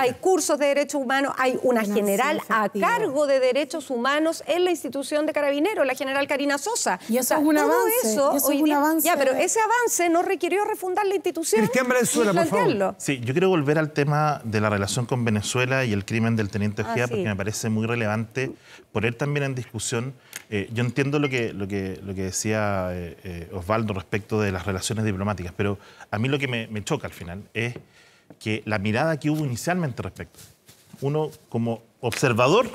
Hay cursos de derechos humanos, hay una general a cargo de derechos humanos en la institución de Carabineros, la general Karina Sosa. Y eso es un avance. Ya, pero ese avance no requirió refundar la institución. Cristian Valenzuela, por favor. Sí, yo quiero volver al tema de la relación con Venezuela y el crimen del teniente Ojeda, porque me parece muy relevante poner también en discusión. Yo entiendo lo que decía Osvaldo respecto de las relaciones diplomáticas, pero a mí lo que me choca al final es que la mirada que hubo inicialmente respecto, uno como observador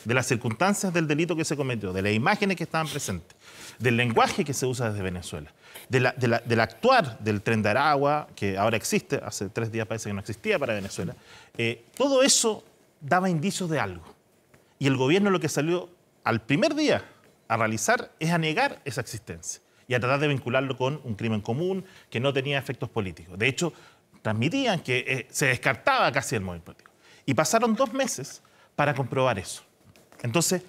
de las circunstancias del delito que se cometió, de las imágenes que estaban presentes, del lenguaje que se usa desde Venezuela, del actuar del Tren de Aragua, que ahora existe, hace 3 días parece que no existía para Venezuela, todo eso daba indicios de algo. Y el gobierno lo que salió al primer día a realizar es a negar esa existencia y a tratar de vincularlo con un crimen común que no tenía efectos políticos. De hecho, transmitían que se descartaba casi el movimiento político. Y pasaron 2 meses para comprobar eso. Entonces,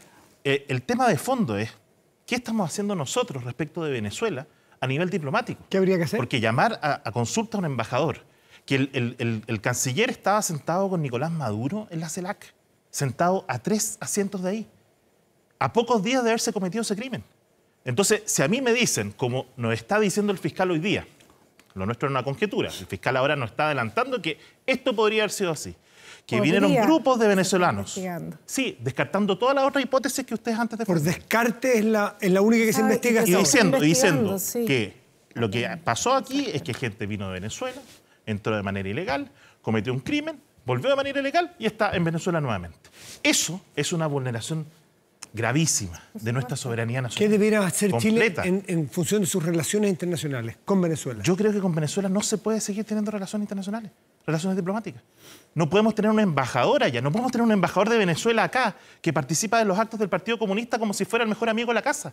el tema de fondo es, ¿qué estamos haciendo nosotros respecto de Venezuela a nivel diplomático? ¿Qué habría que hacer? Porque llamar a consulta a un embajador, que el canciller estaba sentado con Nicolás Maduro en la CELAC, sentado a 3 asientos de ahí, a pocos días de haberse cometido ese crimen. Entonces, si a mí me dicen, como nos está diciendo el fiscal hoy día, lo nuestro era una conjetura. El fiscal ahora nos está adelantando que esto podría haber sido así. Que vinieron grupos de venezolanos. Sí, descartando todas las otras hipótesis que ustedes antes de... Por descarte es la única que se investiga. Y diciendo que lo que pasó aquí es que gente vino de Venezuela, entró de manera ilegal, cometió un crimen, volvió de manera ilegal y está en Venezuela nuevamente. Eso es una vulneración gravísima de nuestra soberanía nacional. ¿Qué debería hacer Chile en función de sus relaciones internacionales con Venezuela? Yo creo que con Venezuela no se puede seguir teniendo relaciones internacionales, relaciones diplomáticas. No podemos tener un embajador allá, no podemos tener un embajador de Venezuela acá que participa de los actos del Partido Comunista como si fuera el mejor amigo de la casa.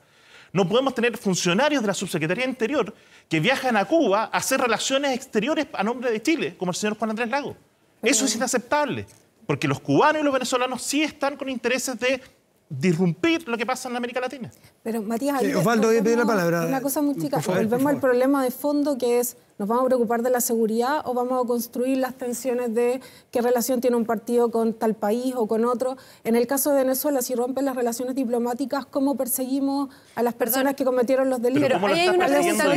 No podemos tener funcionarios de la Subsecretaría de Interior que viajan a Cuba a hacer relaciones exteriores a nombre de Chile, como el señor Juan Andrés Lagos. Eso es inaceptable, porque los cubanos y los venezolanos sí están con intereses de disrumpir lo que pasa en América Latina. Pero Matías, Osvaldo, voy a pedir la palabra. Una cosa muy chica, volvemos al problema de fondo, que es, ¿nos vamos a preocupar de la seguridad o vamos a construir las tensiones de qué relación tiene un partido con tal país o con otro? En el caso de Venezuela, si rompen las relaciones diplomáticas, ¿cómo perseguimos a las personas que cometieron los delitos? Pero ahí hay una pregunta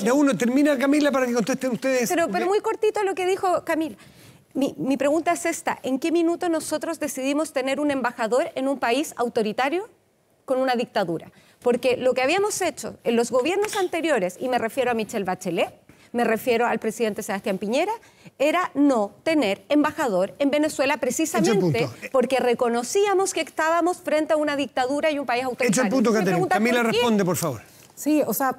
de uno. Termina, Camila, para que contesten ustedes. Pero muy cortito lo que dijo Camila. Mi pregunta es esta: ¿en qué minuto nosotros decidimos tener un embajador en un país autoritario con una dictadura? Porque lo que habíamos hecho en los gobiernos anteriores, y me refiero a Michelle Bachelet, me refiero al presidente Sebastián Piñera, era no tener embajador en Venezuela precisamente porque reconocíamos que estábamos frente a una dictadura y un país autoritario. Hecho el punto, Caterina. Camila, responde, por favor. Sí, o sea,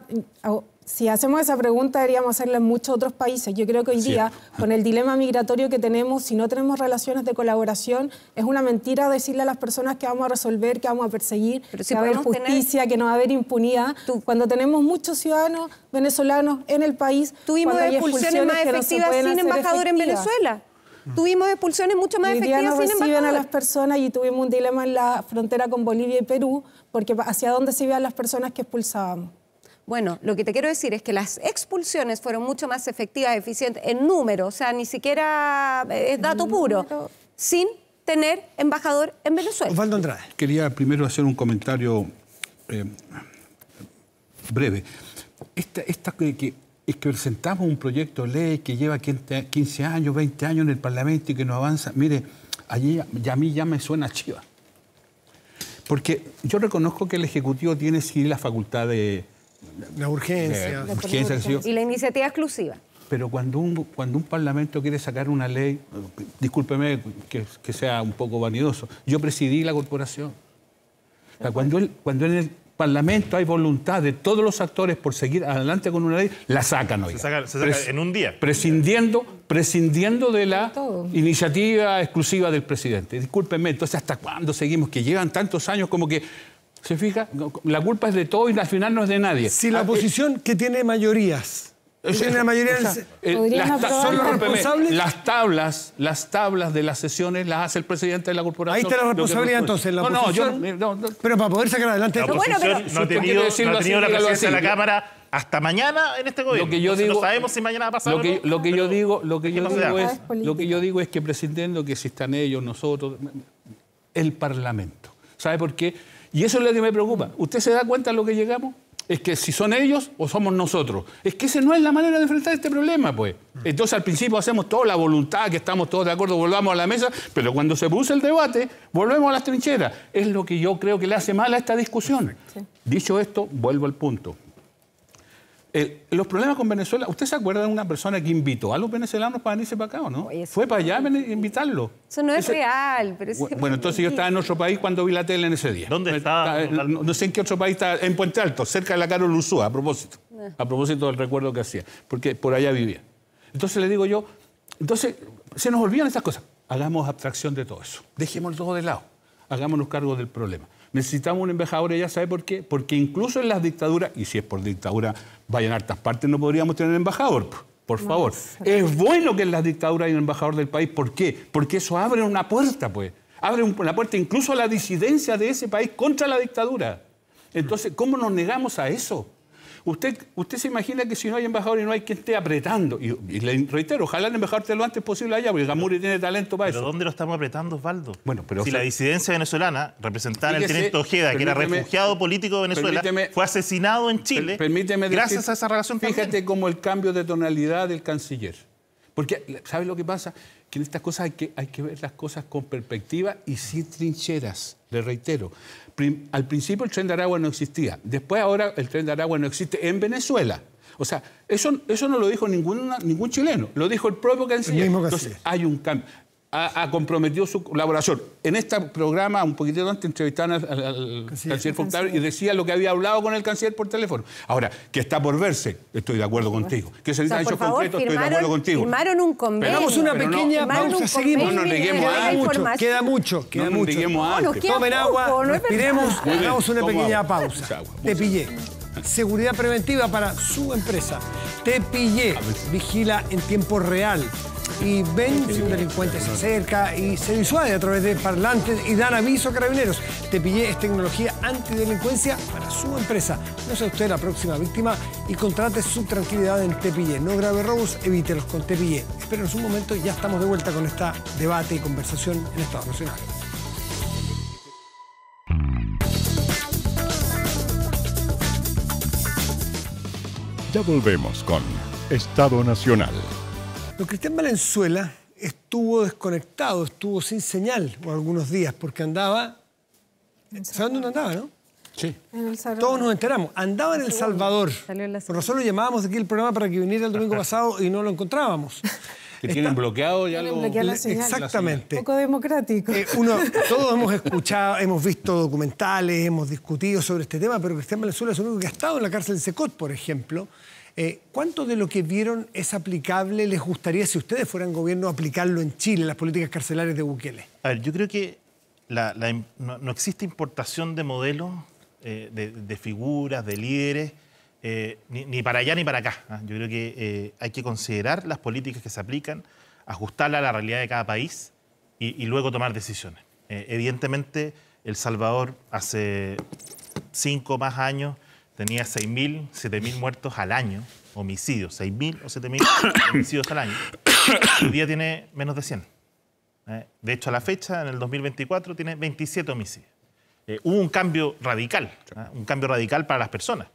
si hacemos esa pregunta deberíamos hacerla en muchos otros países. Yo creo que hoy día, con el dilema migratorio que tenemos, si no tenemos relaciones de colaboración, es una mentira decirle a las personas que vamos a resolver, que vamos a perseguir, que va a haber justicia, que no va a haber impunidad. Cuando tenemos muchos ciudadanos venezolanos en el país, tuvimos expulsiones más efectivas sin embajador en Venezuela. Tuvimos expulsiones mucho más efectivas sin embajador. Reciben a las personas y tuvimos un dilema en la frontera con Bolivia y Perú, porque hacia dónde se iban las personas que expulsábamos. Bueno, lo que te quiero decir es que las expulsiones fueron mucho más efectivas, eficientes, en número, o sea, ni siquiera es dato puro, sin tener embajador en Venezuela. Osvaldo Andrade. Quería primero hacer un comentario breve. Es que presentamos un proyecto de ley que lleva 15 años, 20 años en el Parlamento y que no avanza. Mire, allí a mí ya me suena chiva. Porque yo reconozco que el Ejecutivo tiene sí la facultad de... La urgencia. Y la iniciativa exclusiva. Pero cuando un Parlamento quiere sacar una ley, discúlpeme que sea un poco vanidoso, yo presidí la corporación. O sea, cuando en el Parlamento hay voluntad de todos los actores por seguir adelante con una ley, la sacan hoy. Se saca en un día. Prescindiendo de la iniciativa exclusiva del presidente. Discúlpenme, entonces ¿hasta cuándo seguimos? Que llevan tantos años como que, ¿se fija? La culpa es de todo y al final no es de nadie. Si la oposición que tiene mayorías... ¿Tiene la mayoría son los responsables? Las tablas de las sesiones las hace el presidente de la corporación. Ahí está la responsabilidad entonces. La oposición, pero para poder sacar adelante... La oposición no ha tenido la presidencia de la Cámara hasta mañana en este gobierno. Lo que yo digo, no sabemos si mañana va a pasar o no. Lo que yo digo es que prescindiendo que si están ellos, nosotros, el Parlamento. ¿Sabe por qué? Y eso es lo que me preocupa. ¿Usted se da cuenta de lo que llegamos? Es que si son ellos o somos nosotros. Es que esa no es la manera de enfrentar este problema, pues. Entonces al principio hacemos toda la voluntad, que estamos todos de acuerdo, volvamos a la mesa, pero cuando se produce el debate, volvemos a las trincheras. Es lo que yo creo que le hace mal a esta discusión. Sí. Dicho esto, vuelvo al punto. Los problemas con Venezuela, ¿usted se acuerda de una persona que invitó a los venezolanos para venirse para acá o no? Fue para allá a invitarlo. Eso no es real. Pero bueno, entonces yo estaba en otro país cuando vi la tele en ese día. ¿Dónde estaba? No sé en qué otro país estaba, en Puente Alto, cerca de la Carol Ursúa, a propósito del recuerdo que hacía, porque por allá vivía. Entonces le digo yo, entonces se nos olvidan estas cosas. Hagamos abstracción de todo eso. Dejémoslo todo de lado. Hagámonos cargo del problema. Necesitamos un embajador, ¿ya sabe por qué? Porque incluso en las dictaduras, y si es por dictadura, vayan a hartas partes, no podríamos tener embajador, por favor. Es bueno que en las dictaduras haya un embajador del país. ¿Por qué? Porque eso abre una puerta, pues. Abre una puerta incluso a la disidencia de ese país contra la dictadura. Entonces, ¿cómo nos negamos a eso? Usted se imagina que si no hay embajador y no hay quien esté apretando, y le reitero, ojalá el embajador esté lo antes posible allá, porque Gamuri tiene talento para eso. ¿Pero dónde lo estamos apretando, Osvaldo? Bueno, pero si la disidencia venezolana, representada en el teniente Ojeda, que era refugiado político de Venezuela, fue asesinado en Chile, gracias a esa relación. Fíjate cómo el cambio de tonalidad del canciller. Porque, ¿sabes lo que pasa? Que en estas cosas hay que ver las cosas con perspectiva y sin trincheras, le reitero. Al principio el Tren de Aragua no existía. Después ahora el Tren de Aragua no existe en Venezuela. O sea, eso no lo dijo ningún chileno. Lo dijo el propio canciller. Entonces hay un cambio. Ha comprometido su colaboración. En este programa, un poquitito antes, entrevistaron al canciller Fontana y decía lo que había hablado con el canciller por teléfono. Ahora, que está por verse, estoy de acuerdo contigo. Que se necesitan hechos concretos, estoy de acuerdo contigo. Firmaron un convenio. Hagamos una pequeña pausa, seguimos. No nos neguemos a Queda mucho. Tomen agua, respiremos, hagamos una pequeña pausa. Te pillé. Seguridad preventiva para su empresa. Te pillé. Vigila en tiempo real. Y ven si un delincuente se acerca y se disuade a través de parlantes y dan aviso a carabineros. Te pillé es tecnología antidelincuencia para su empresa. No sea usted la próxima víctima y contrate su tranquilidad en Te pillé. No grave robos, evítelos con Te pillé. Espérenos un momento y ya estamos de vuelta con este debate y conversación en Estado Nacional. Ya volvemos con Estado Nacional. Don Cristian Valenzuela estuvo desconectado, estuvo sin señal por algunos días, porque andaba... ¿Saben dónde andaba, no? Sí. En El Salvador. Todos nos enteramos. Andaba en El Salvador. Por razón lo llamábamos aquí el programa para que viniera el domingo pasado y no lo encontrábamos. Que tienen bloqueado ya lo... Exactamente. Poco democrático. Todos hemos escuchado, hemos visto documentales, hemos discutido sobre este tema, pero Cristian Valenzuela es el único que ha estado en la cárcel de Secot, por ejemplo. ¿Cuánto de lo que vieron es aplicable? ¿Les gustaría, si ustedes fueran gobierno, aplicarlo en Chile, las políticas carcelarias de Bukele? A ver, yo creo que no existe importación de modelos, de figuras, de líderes, ni para allá ni para acá. Yo creo que hay que considerar las políticas que se aplican, ajustarlas a la realidad de cada país y luego tomar decisiones. Evidentemente, El Salvador hace 5 más años tenía 6.000, 7.000 muertos al año, homicidios, 6.000 o 7.000 homicidios al año. Hoy día tiene menos de 100. De hecho, a la fecha, en el 2024, tiene 27 homicidios. Hubo un cambio radical para las personas.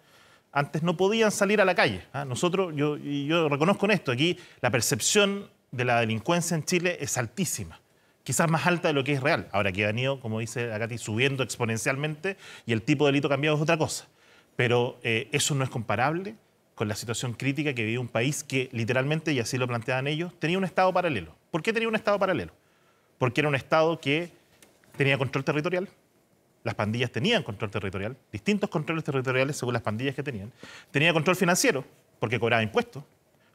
Antes no podían salir a la calle. Nosotros, yo reconozco en esto, aquí la percepción de la delincuencia en Chile es altísima, quizás más alta de lo que es real. Ahora que han ido, como dice la Katy, subiendo exponencialmente y el tipo de delito cambiado es otra cosa. Pero eso no es comparable con la situación crítica que vive un país que literalmente, y así lo planteaban ellos, tenía un Estado paralelo. ¿Por qué tenía un Estado paralelo? Porque era un Estado que tenía control territorial, las pandillas tenían control territorial, distintos controles territoriales según las pandillas que tenían. Tenía control financiero, porque cobraba impuestos,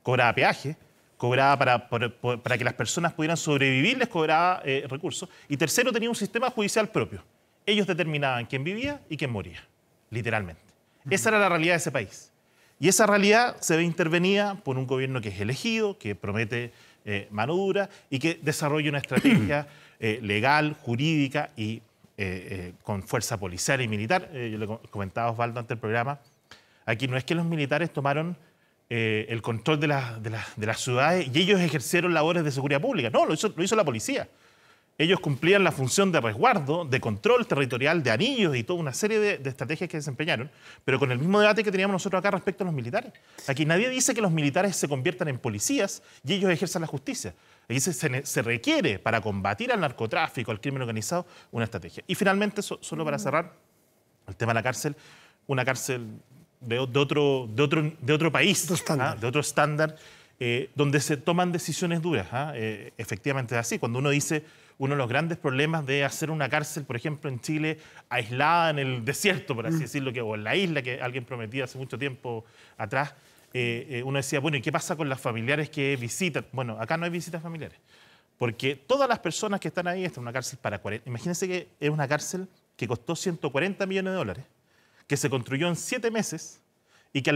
cobraba peaje, cobraba para que las personas pudieran sobrevivir, les cobraba recursos. Y tercero, tenía un sistema judicial propio. Ellos determinaban quién vivía y quién moría, literalmente. Esa era la realidad de ese país. Y esa realidad se ve intervenida por un gobierno que es elegido, que promete mano dura y que desarrolla una estrategia legal, jurídica y con fuerza policial y militar. Yo le comentaba a Osvaldo ante el programa, aquí no es que los militares tomaron el control de las ciudades y ellos ejercieron labores de seguridad pública. No, lo hizo la policía. Ellos cumplían la función de resguardo, de control territorial, de anillos y toda una serie de estrategias que desempeñaron, pero con el mismo debate que teníamos nosotros acá respecto a los militares. Aquí nadie dice que los militares se conviertan en policías y ellos ejerzan la justicia. Aquí se requiere, para combatir al narcotráfico, al crimen organizado, una estrategia. Y finalmente, solo para cerrar el tema de la cárcel, una cárcel de otro país, de otro estándar, donde se toman decisiones duras. Efectivamente es así. Cuando uno dice, uno de los grandes problemas de hacer una cárcel, por ejemplo, en Chile, aislada en el desierto, por así decirlo, o en la isla que alguien prometía hace mucho tiempo atrás, uno decía, bueno, ¿y qué pasa con los familiares que visitan? Bueno, acá no hay visitas familiares, porque todas las personas que están ahí, esta es una cárcel para 40. Imagínense que es una cárcel que costó 140 millones de dólares, que se construyó en 7 meses y que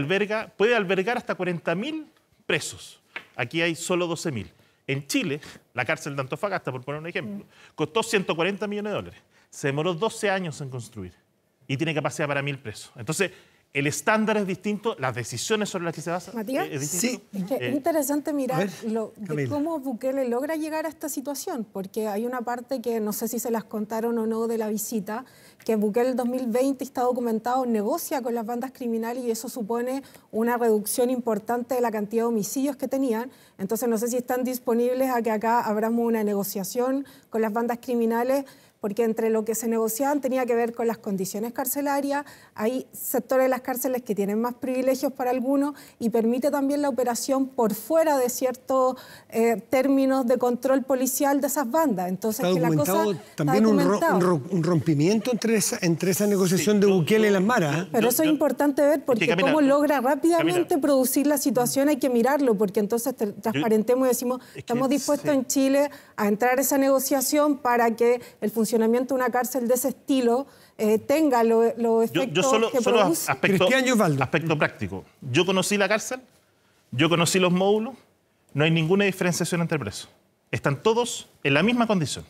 puede albergar hasta 40.000 presos. Aquí hay solo 12.000. En Chile, la cárcel de Antofagasta, por poner un ejemplo, costó 140 millones de dólares. Se demoró 12 años en construir y tiene capacidad para 1.000 presos. Entonces, el estándar es distinto, las decisiones sobre las que se basan ¿Matías? es distinto. Sí. Es que es interesante mirar de cómo Bukele logra llegar a esta situación, porque hay una parte que no sé si se las contaron o no de la visita, que Bukele en 2020 está documentado, negocia con las bandas criminales y eso supone una reducción importante de la cantidad de homicidios que tenían. Entonces no sé si están disponibles a que acá abramos una negociación con las bandas criminales, porque entre lo que se negociaban tenía que ver con las condiciones carcelarias, hay sectores de las cárceles que tienen más privilegios para algunos y permite también la operación por fuera de ciertos términos de control policial de esas bandas. Entonces, está documentado también un rompimiento entre esa negociación de Bukele y las maras. Pero eso es importante ver porque cómo logra rápidamente producir la situación, hay que mirarlo, porque entonces transparentemos y decimos, estamos dispuestos en Chile a entrar a esa negociación para que el funcionamiento de una cárcel de ese estilo tenga los efectos que produce. Aspecto práctico. Yo conocí la cárcel, yo conocí los módulos, no hay ninguna diferenciación entre presos. Están todos en la misma condición.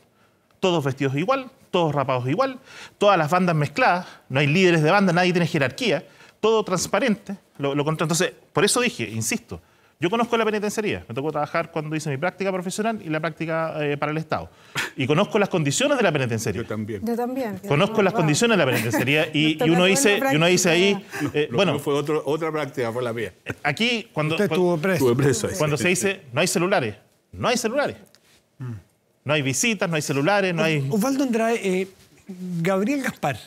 Todos vestidos igual, todos rapados igual, todas las bandas mezcladas, no hay líderes de banda, nadie tiene jerarquía, todo transparente. Entonces, por eso dije, insisto, yo conozco la penitenciaría, me tocó trabajar cuando hice mi práctica profesional y la práctica para el Estado. Y conozco las condiciones de la penitenciaría. Yo también. Conozco las condiciones de la penitenciaría y uno dice ahí... bueno, fue otra práctica, fue la mía. Aquí, cuando estuvo preso. Estuve preso ahí. Cuando se dice, no hay celulares, no hay celulares. No hay visitas, no hay celulares, no hay... Osvaldo Andrade, Gabriel Gaspar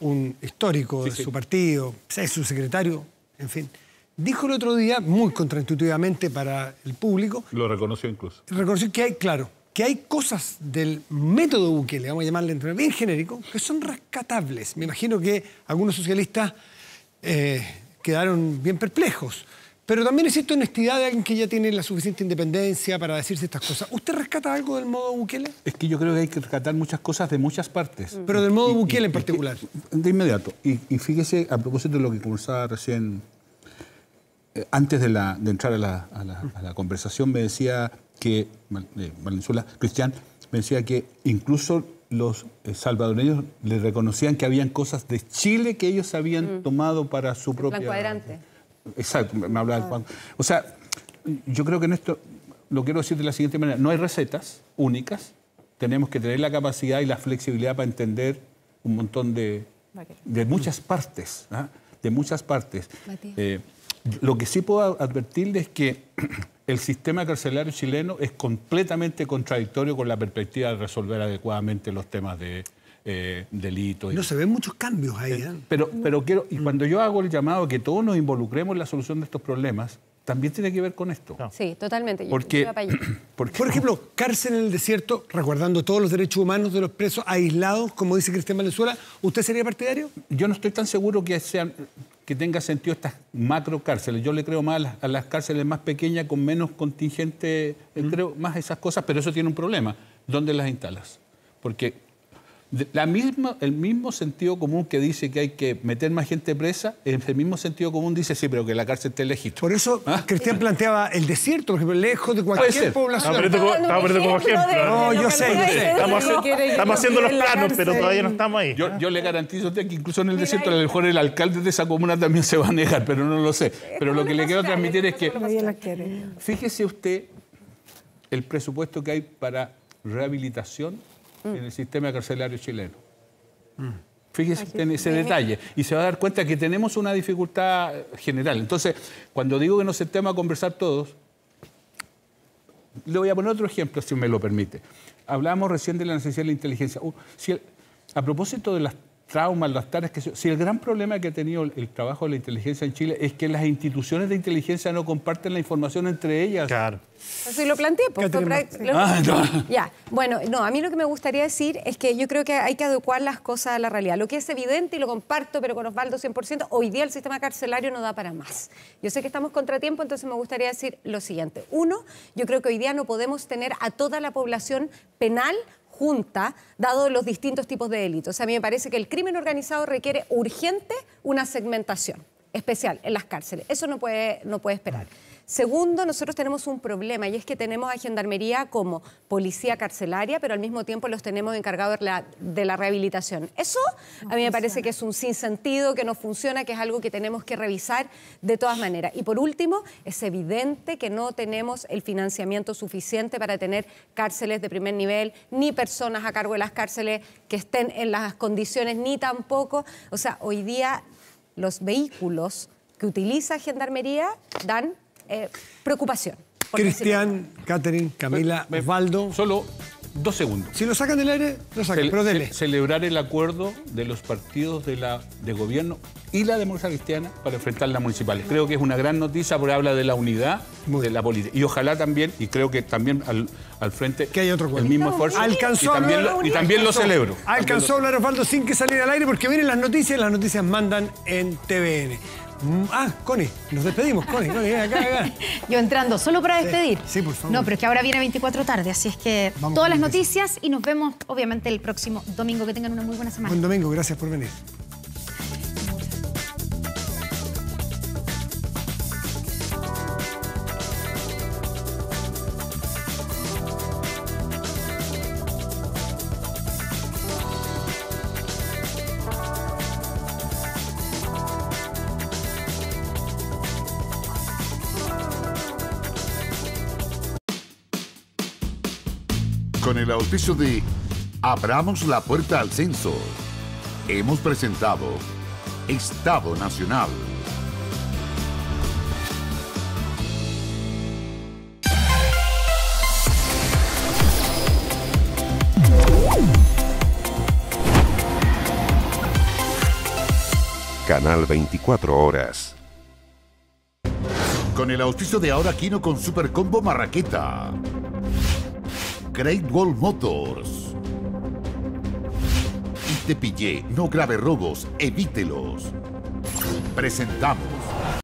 un histórico de su partido, es su secretario, en fin, dijo el otro día, muy contraintuitivamente para el público... Lo reconoció incluso. Reconoció que hay, claro, que hay cosas del método Bukele, vamos a llamarle bien genérico, que son rescatables. Me imagino que algunos socialistas quedaron bien perplejos. Pero también existe honestidad de alguien que ya tiene la suficiente independencia para decirse estas cosas. ¿Usted rescata algo del modo Bukele? Es que yo creo que hay que rescatar muchas cosas de muchas partes. Pero del modo Bukele en particular. De inmediato. Y fíjese, a propósito de lo que conversaba recién, antes de entrar a la conversación, me decía que, Valenzuela, Cristian, me decía que incluso los salvadoreños le reconocían que habían cosas de Chile que ellos habían tomado para su propia... Plan cuadrante. Exacto, me hablaba del Juan. O sea, yo creo que en esto lo quiero decir de la siguiente manera. No hay recetas únicas. Tenemos que tener la capacidad y la flexibilidad para entender un montón de muchas partes. ¿Ah? De muchas partes. Lo que sí puedo advertirles es que el sistema carcelario chileno es completamente contradictorio con la perspectiva de resolver adecuadamente los temas de delitos. No se ven muchos cambios ahí. Pero quiero, y cuando yo hago el llamado a que todos nos involucremos en la solución de estos problemas, también tiene que ver con esto. Sí, totalmente. Porque, por ejemplo, cárcel en el desierto, resguardando todos los derechos humanos de los presos aislados, como dice Cristian Valenzuela, ¿usted sería partidario? Yo no estoy tan seguro que tenga sentido estas macro cárceles. Yo le creo más a las cárceles más pequeñas, con menos contingente, creo más a esas cosas, pero eso tiene un problema. ¿Dónde las instalas? Porque el mismo sentido común que dice que hay que meter más gente presa, el mismo sentido común dice, sí, pero que la cárcel esté lejito. Por eso Cristian planteaba el desierto, por ejemplo, lejos de cualquier población. Estamos poniendo como ejemplo. No, yo sé. Estamos haciendo los planos, pero todavía no estamos ahí. Yo le garantizo a usted que incluso en el desierto, a lo mejor el alcalde de esa comuna también se va a negar, pero no lo sé. Pero lo que le quiero transmitir es que, fíjese usted el presupuesto que hay para rehabilitación en el sistema carcelario chileno. Fíjese usted en ese detalle y se va a dar cuenta que tenemos una dificultad general. Entonces, cuando digo que nos sentemos a conversar todos, le voy a poner otro ejemplo, si me lo permite. Hablábamos recién de la necesidad de la inteligencia. A propósito de las traumas, las tareas si el gran problema que ha tenido el trabajo de la inteligencia en Chile es que las instituciones de inteligencia no comparten la información entre ellas. Claro. Así lo planteé. Ya. Bueno, no, a mí lo que me gustaría decir es que yo creo que hay que adecuar las cosas a la realidad. Lo que es evidente, y lo comparto, pero con Osvaldo 100%, hoy día el sistema carcelario no da para más. Yo sé que estamos contratiempo, entonces me gustaría decir lo siguiente. Uno, yo creo que hoy día no podemos tener a toda la población penal junta, dado los distintos tipos de delitos. O sea, a mí me parece que el crimen organizado requiere urgente una segmentación especial en las cárceles. Eso no puede esperar. Segundo, nosotros tenemos un problema y es que tenemos a Gendarmería como policía carcelaria, pero al mismo tiempo los tenemos encargados de la rehabilitación. Eso a mí me parece que es un sinsentido, que no funciona, que es algo que tenemos que revisar de todas maneras. Y por último, es evidente que no tenemos el financiamiento suficiente para tener cárceles de primer nivel, ni personas a cargo de las cárceles que estén en las condiciones, ni tampoco. O sea, hoy día los vehículos que utiliza Gendarmería dan preocupación. Cristian, Catherine, Camila, Osvaldo. Solo 2 segundos. Si lo sacan del aire, lo sacan, pero dele. Celebrar el acuerdo de los partidos de gobierno y la democracia cristiana para enfrentar las municipales. Creo que es una gran noticia porque habla de la unidad de la política. Y ojalá también, y creo que también al frente que hay otro el mismo esfuerzo. Y también lo celebro. Alcanzó a hablar Osvaldo sin que saliera al aire porque vienen las noticias mandan en TVN. Connie, nos despedimos, Connie, acá. Yo entrando, solo para despedir. Sí, por favor. No, pero es que ahora viene 24 tarde, así es que todas las noticias y nos vemos, obviamente, el próximo domingo. Que tengan una muy buena semana. Buen domingo, gracias por venir. Con el auspicio de Abramos la Puerta al Censo, hemos presentado Estado Nacional. Canal 24 Horas. Con el auspicio de Ahora Quino con Super Combo Marraqueta. Great Wall Motors. Y te pillé, no grave robos, evítelos. Presentamos